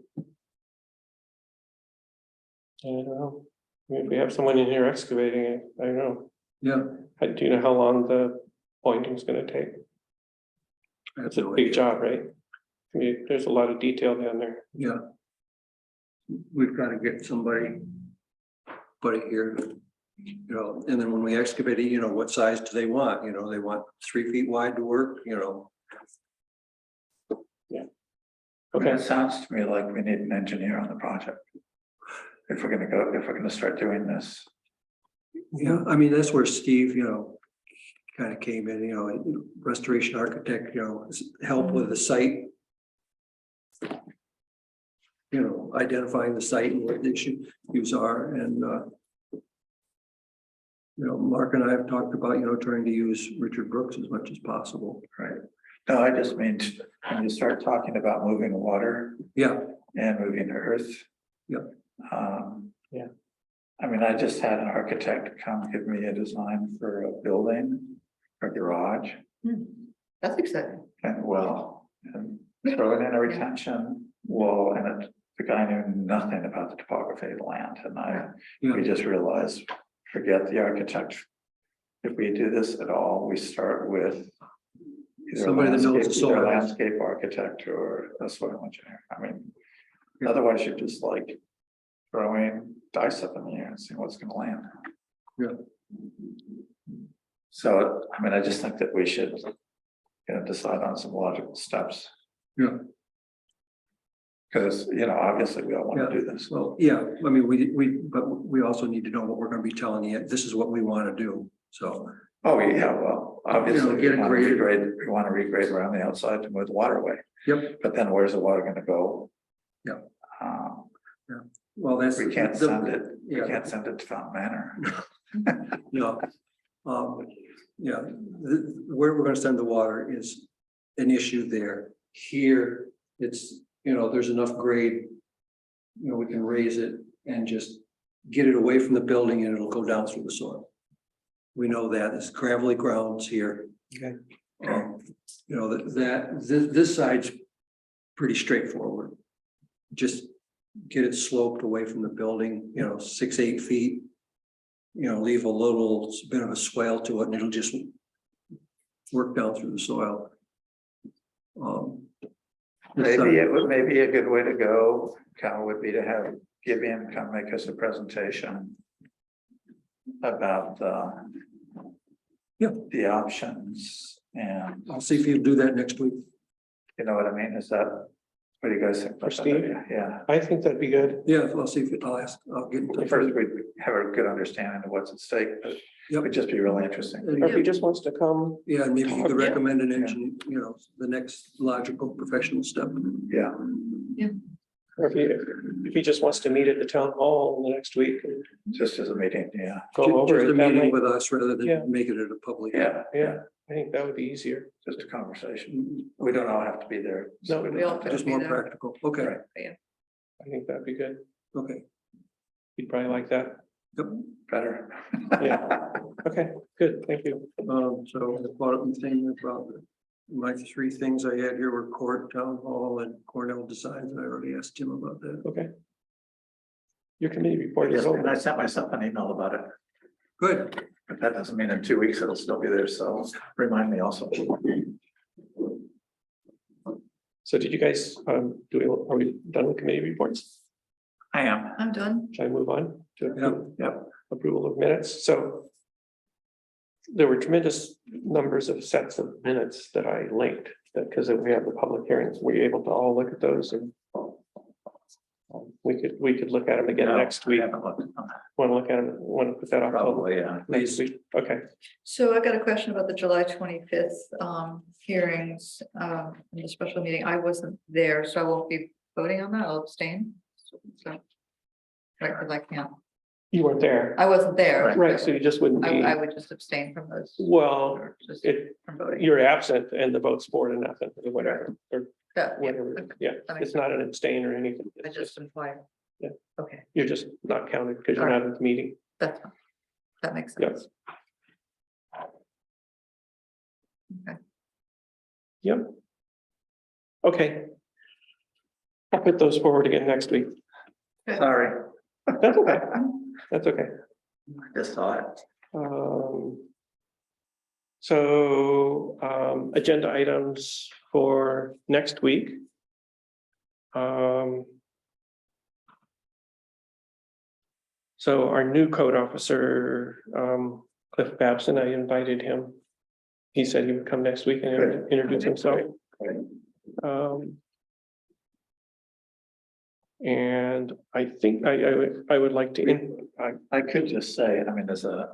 [SPEAKER 3] I don't know. I mean, if we have someone in here excavating it, I don't know.
[SPEAKER 13] Yeah.
[SPEAKER 3] Do you know how long the pointing's gonna take?
[SPEAKER 13] I have
[SPEAKER 3] It's a
[SPEAKER 13] no
[SPEAKER 3] big
[SPEAKER 13] idea.
[SPEAKER 3] job, right? I mean, there's a lot of detail down there.
[SPEAKER 13] Yeah. We've got to get somebody. Put it here, you know, and then when we excavate it, you know, what size do they want? You know, they want 3 feet wide to work, you know.
[SPEAKER 3] Okay,
[SPEAKER 2] It sounds to me like we need an engineer on the project. If we're gonna start doing this.
[SPEAKER 13] Yeah, I mean, that's where Steve, you know, kind of came in, you know, restoration architect, you know, help with the site. You know, identifying the site and what the issues are and, you know, Mark and I have talked about, you know, trying to use Richard Brooks as much as possible.
[SPEAKER 2] Right. No, I just mean, when you start talking about moving water
[SPEAKER 13] Yeah,
[SPEAKER 2] and moving earth.
[SPEAKER 13] Yep.
[SPEAKER 3] Yeah.
[SPEAKER 2] I mean, I just had an architect come give me a design for a building, a garage,
[SPEAKER 11] That's exciting.
[SPEAKER 2] and well, and throwing in a retention wall, and the guy knew nothing about the topography of the land, and we just realized, forget the architect. If we do this at all, we start with either a
[SPEAKER 13] Somebody that knows the
[SPEAKER 2] landscape- either a
[SPEAKER 13] soil.
[SPEAKER 2] landscape architect or a soil engineer. I mean, otherwise you're just like throwing dice up in the air and see what's gonna land.
[SPEAKER 13] Yeah.
[SPEAKER 2] So, I mean, I just think that we should, decide on some logical steps.
[SPEAKER 13] Yeah.
[SPEAKER 2] Because, obviously we all want to do this.
[SPEAKER 13] Well, yeah, I mean, but we also need to know what we're gonna be telling you. This is what we want to do, so.
[SPEAKER 2] Oh, yeah, well, obviously,
[SPEAKER 13] get it graded.
[SPEAKER 2] we want to regrade around the outside to move the water away.
[SPEAKER 13] Yep.
[SPEAKER 2] But then where's the water gonna go?
[SPEAKER 13] Yep.
[SPEAKER 2] Um,
[SPEAKER 13] Well, that's.
[SPEAKER 2] we can't send it, we
[SPEAKER 13] Yeah.
[SPEAKER 2] can't send it to Fountain Manor.
[SPEAKER 13] No. Yeah, where we're gonna send the water is an issue there. Here, it's, there's enough grade. We can raise it and just get it away from the building and it'll go down through the soil. We know that it's gravelly grounds here.
[SPEAKER 3] Okay.
[SPEAKER 13] This side's pretty straightforward. Just get it sloped away from the building, 6-8 feet. Leave a little bit of a swale to it and it'll just work down through the soil.
[SPEAKER 2] Maybe it would, maybe a good way to go, Cal, would be to have Gibeon come make us a presentation about the options, and
[SPEAKER 13] I'll see if you'll do that next week.
[SPEAKER 2] you know what I mean, is that, what do you guys think? about that
[SPEAKER 3] Steve?
[SPEAKER 2] idea? Yeah,
[SPEAKER 3] I think that'd be good.
[SPEAKER 13] Yeah, I'll see if I'll get in touch.
[SPEAKER 2] first we have a good understanding of what's at stake, but it
[SPEAKER 13] Yep.
[SPEAKER 2] would just be really interesting.
[SPEAKER 3] Or if he just wants to come,
[SPEAKER 13] Yeah, and maybe you could
[SPEAKER 3] Yeah.
[SPEAKER 13] recommend an engine, the next logical professional step.
[SPEAKER 2] Yeah,
[SPEAKER 3] or if he just wants to meet at the town hall in the next week and
[SPEAKER 2] just as a meeting, yeah,
[SPEAKER 3] go over
[SPEAKER 13] Just a
[SPEAKER 3] it that
[SPEAKER 13] meeting
[SPEAKER 3] way.
[SPEAKER 13] with us rather
[SPEAKER 3] Yeah.
[SPEAKER 13] than make it at a public.
[SPEAKER 2] yeah,
[SPEAKER 3] I think that would be easier.
[SPEAKER 2] just a conversation. We don't all have to be there. so
[SPEAKER 3] No,
[SPEAKER 2] we
[SPEAKER 11] We
[SPEAKER 2] don't
[SPEAKER 11] all
[SPEAKER 2] have to-
[SPEAKER 11] could
[SPEAKER 13] Just
[SPEAKER 11] be
[SPEAKER 13] more
[SPEAKER 11] there.
[SPEAKER 13] practical. Okay,
[SPEAKER 2] Right.
[SPEAKER 3] I think that'd be good.
[SPEAKER 13] okay.
[SPEAKER 3] You'd probably like that.
[SPEAKER 13] Yep.
[SPEAKER 2] Better.
[SPEAKER 3] Yeah. Okay, good, thank you.
[SPEAKER 13] So the bottom thing about my 3 things I had here were court, town hall and Cornell Designs. I already asked Tim about that.
[SPEAKER 3] Okay. Your committee report is
[SPEAKER 2] Yes, and I
[SPEAKER 3] over.
[SPEAKER 2] sent myself an email about it,
[SPEAKER 13] Good.
[SPEAKER 2] but that doesn't mean in 2 weeks it'll still be there, so remind me also.
[SPEAKER 3] So did you guys, are we done with committee reports?
[SPEAKER 2] I am.
[SPEAKER 11] I'm done.
[SPEAKER 3] Should I move on to
[SPEAKER 2] Yeah.
[SPEAKER 3] approval of minutes? So there were tremendous numbers of sets of minutes that I linked, because we have the public hearings. Were you able to all look at those? And we could look at them again
[SPEAKER 2] No,
[SPEAKER 3] next
[SPEAKER 2] I
[SPEAKER 3] week.
[SPEAKER 2] haven't looked.
[SPEAKER 3] Want to look at them, want to put that off? till
[SPEAKER 2] Probably, yeah.
[SPEAKER 3] Next week, okay.
[SPEAKER 11] So I got a question about the July 25th hearings, in the special meeting. I wasn't there, so I won't be voting on that. I'll abstain. So, right, because I can't,
[SPEAKER 3] You weren't there,
[SPEAKER 11] I wasn't there.
[SPEAKER 3] right? So you just wouldn't be,
[SPEAKER 11] I would just abstain from those.
[SPEAKER 3] well,
[SPEAKER 11] or just
[SPEAKER 3] it,
[SPEAKER 11] from voting.
[SPEAKER 3] you're absent and the vote's 4 to nothing, or whatever, or
[SPEAKER 11] Yeah, yeah,
[SPEAKER 3] whatever. Yeah,
[SPEAKER 11] that makes
[SPEAKER 3] it's not an abstain or anything.
[SPEAKER 11] I
[SPEAKER 3] It's
[SPEAKER 11] just implied.
[SPEAKER 3] Yeah.
[SPEAKER 11] Okay,
[SPEAKER 3] You're just not counted because you're not at the meeting.
[SPEAKER 11] that's fine. That makes
[SPEAKER 3] Yeah.
[SPEAKER 11] sense. Okay.
[SPEAKER 3] Yep. Okay. I'll put those forward again next week.
[SPEAKER 2] Sorry,
[SPEAKER 3] That's okay. That's okay.
[SPEAKER 2] I just saw it.
[SPEAKER 3] So, agenda items for next week. So our new code officer, Cliff Babson, I invited him. He said he would come next week and
[SPEAKER 2] Good.
[SPEAKER 3] introduce himself.
[SPEAKER 2] Great.
[SPEAKER 3] And I think I would like to,
[SPEAKER 2] I could just say, I mean, as a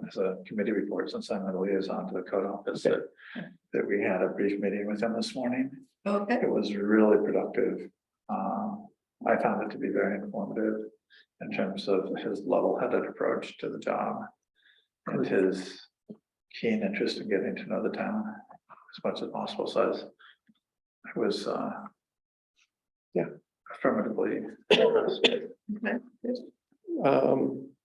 [SPEAKER 2] committee report, since I'm the liaison to the code office, that we had a brief meeting with him this morning.
[SPEAKER 11] Okay,
[SPEAKER 2] It was really productive. I found it to be very informative in terms of his level-headed approach to the job and his keen interest in getting to know the town as much as possible. So I was, affirmatively impressed.
[SPEAKER 11] okay, good.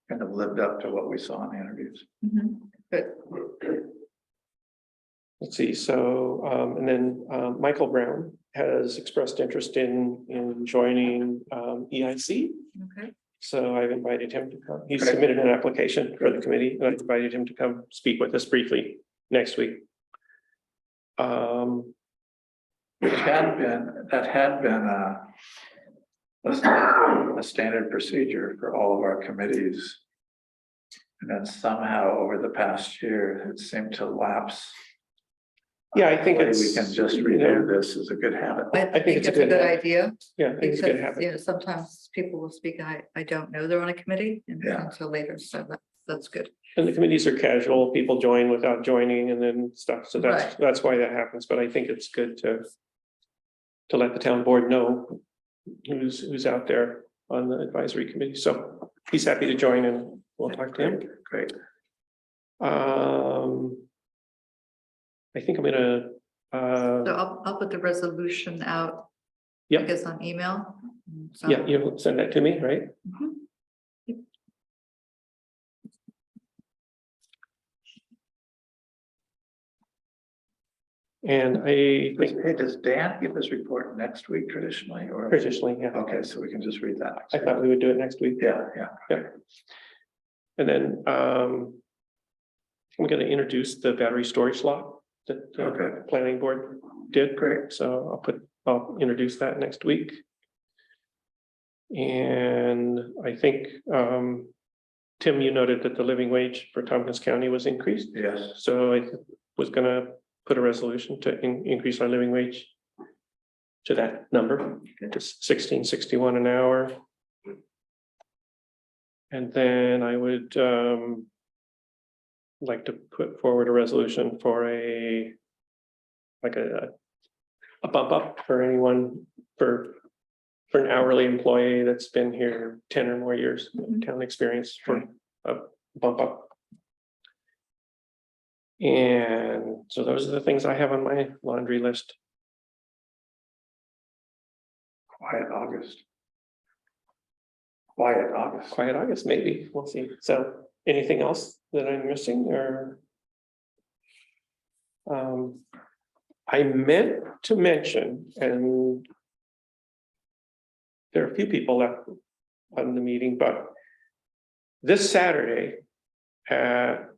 [SPEAKER 2] Kind of lived up to what we saw in the interviews.
[SPEAKER 11] Mhm, good.
[SPEAKER 3] let's see, so, and then, Michael Brown has expressed interest in joining, EIC.
[SPEAKER 11] Okay,
[SPEAKER 3] So I've invited him to come. He
[SPEAKER 2] Okay.
[SPEAKER 3] submitted an application for the committee, and I invited him to come speak with us briefly next week.
[SPEAKER 2] That had been a standard procedure for all of our committees. And then somehow over the past year, it seemed to lapse.
[SPEAKER 3] Yeah, I think
[SPEAKER 2] Hopefully
[SPEAKER 3] it's.
[SPEAKER 2] We can just
[SPEAKER 3] you
[SPEAKER 2] renew
[SPEAKER 3] know,
[SPEAKER 2] this as a good habit.
[SPEAKER 11] I think
[SPEAKER 3] it's a
[SPEAKER 11] it's a
[SPEAKER 3] good
[SPEAKER 11] good
[SPEAKER 3] habit.
[SPEAKER 11] idea.
[SPEAKER 3] Yeah, I think it's a good
[SPEAKER 11] Because,
[SPEAKER 3] habit.
[SPEAKER 11] you know, sometimes people will speak, I don't know they're on a committee
[SPEAKER 2] Yeah.
[SPEAKER 11] until later, so that's good.
[SPEAKER 3] And the committees are casual, people join without joining and then stuff, so that's why that happens, but I think it's good to. To let the town board know who's out there on the advisory committee, so he's happy to join and we'll talk to him.
[SPEAKER 2] Great.
[SPEAKER 3] I think I'm gonna,
[SPEAKER 11] So I'll put the resolution out. I
[SPEAKER 3] Yep.
[SPEAKER 11] guess on email. So-
[SPEAKER 3] yeah, you'll send that to me, right?
[SPEAKER 11] Mhm.
[SPEAKER 3] And I think
[SPEAKER 2] Hey, does Dan give his report next week traditionally or?
[SPEAKER 3] traditionally, yeah,
[SPEAKER 2] Okay, so we can just read that. next
[SPEAKER 3] I
[SPEAKER 2] week.
[SPEAKER 3] thought we would do it next week.
[SPEAKER 2] Yeah.
[SPEAKER 3] And then, I'm gonna introduce the battery storage law that the
[SPEAKER 2] Okay.
[SPEAKER 3] planning board did.
[SPEAKER 2] Great.
[SPEAKER 3] So I'll introduce that next week. And I think, Tim, you noted that the living wage for Tompkins County was increased.
[SPEAKER 2] Yes.
[SPEAKER 3] So I was gonna put a resolution to increase our living wage to that number, to $16.61 an hour. And then I would like to put forward a resolution for a bump up for anyone for an hourly employee that's been here 10 or more years, town experience for a bump up. And so those are the things I have on my laundry list.
[SPEAKER 2] Quiet August.
[SPEAKER 3] Quiet August, maybe, we'll see. So anything else that I'm missing or? I meant to mention, and there are a few people left on the meeting, but this Saturday at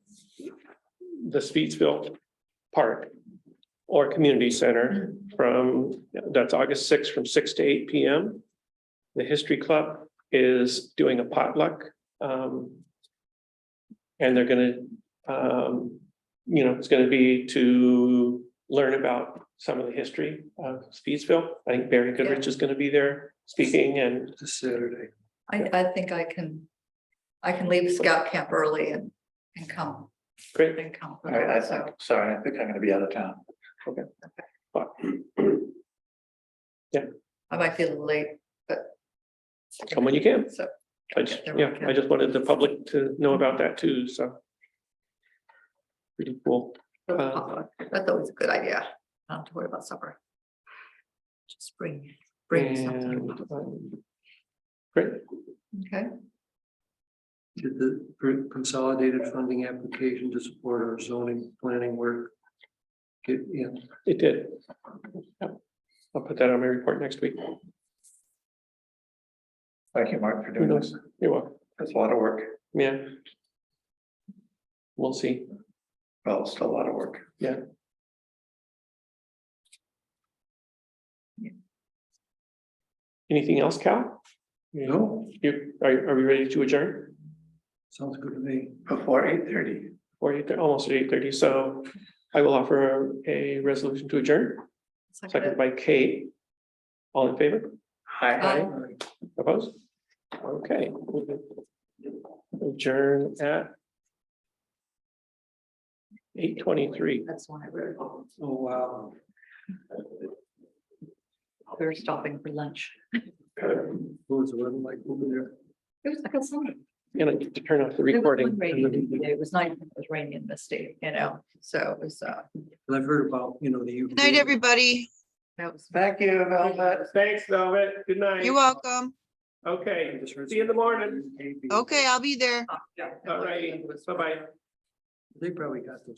[SPEAKER 3] the Speedsville Park or Community Center that's August 6th from 6 to 8 p.m. The History Club is doing a potluck. And they're gonna, it's gonna be to learn about some of the history of Speedsville. I think Barry Goodrich is gonna be there speaking and.
[SPEAKER 2] This Saturday.
[SPEAKER 11] I think I can leave scout camp early and come.
[SPEAKER 3] Great.
[SPEAKER 11] And come. for
[SPEAKER 2] I
[SPEAKER 11] that, so.
[SPEAKER 2] think, sorry, I think I'm gonna be out of town.
[SPEAKER 3] Okay.
[SPEAKER 11] I might be a little late, but.
[SPEAKER 3] Come when you can.
[SPEAKER 11] So.
[SPEAKER 3] I just wanted the public to know about that too, so. Pretty cool.
[SPEAKER 11] That's always a good idea. Not have to worry about supper. Just bring something.
[SPEAKER 3] And, great.
[SPEAKER 11] Okay,
[SPEAKER 13] Did the consolidated funding application to support our zoning planning work get in?
[SPEAKER 3] It did. Yep. I'll put that on my report next week.
[SPEAKER 2] Thank you, Mark, for doing this.
[SPEAKER 3] You're welcome.
[SPEAKER 2] That's a lot of work.
[SPEAKER 3] Yeah. We'll see.
[SPEAKER 2] Well, it's still a lot of work.
[SPEAKER 3] Yeah. Anything else, Cal?
[SPEAKER 13] No,
[SPEAKER 3] Are we ready to adjourn?
[SPEAKER 13] sounds good to me.
[SPEAKER 2] Before 8:30.
[SPEAKER 3] Or almost at 8:30, so I will offer a resolution to adjourn, seconded by Kate. All in favor?
[SPEAKER 11] Aye.
[SPEAKER 3] Opposed? Okay. Adjourn at 8:23.
[SPEAKER 11] that's one I wrote.
[SPEAKER 13] Oh, wow.
[SPEAKER 11] We're stopping for lunch.
[SPEAKER 13] What was the weather like over there?
[SPEAKER 11] It was like a summer.
[SPEAKER 3] And I get to turn off the
[SPEAKER 11] It was
[SPEAKER 3] recording.
[SPEAKER 11] rainy. It was nice, it was rainy and misty, so it was,
[SPEAKER 13] I've heard about, the.
[SPEAKER 8] Good night, everybody.
[SPEAKER 11] that was.
[SPEAKER 3] Thank you, Velvet. Thanks, Velvet. Good night.
[SPEAKER 8] You're welcome.
[SPEAKER 3] Okay, see you in the morning.
[SPEAKER 8] Okay, I'll be there.
[SPEAKER 3] All righty, bye-bye.
[SPEAKER 13] They probably got those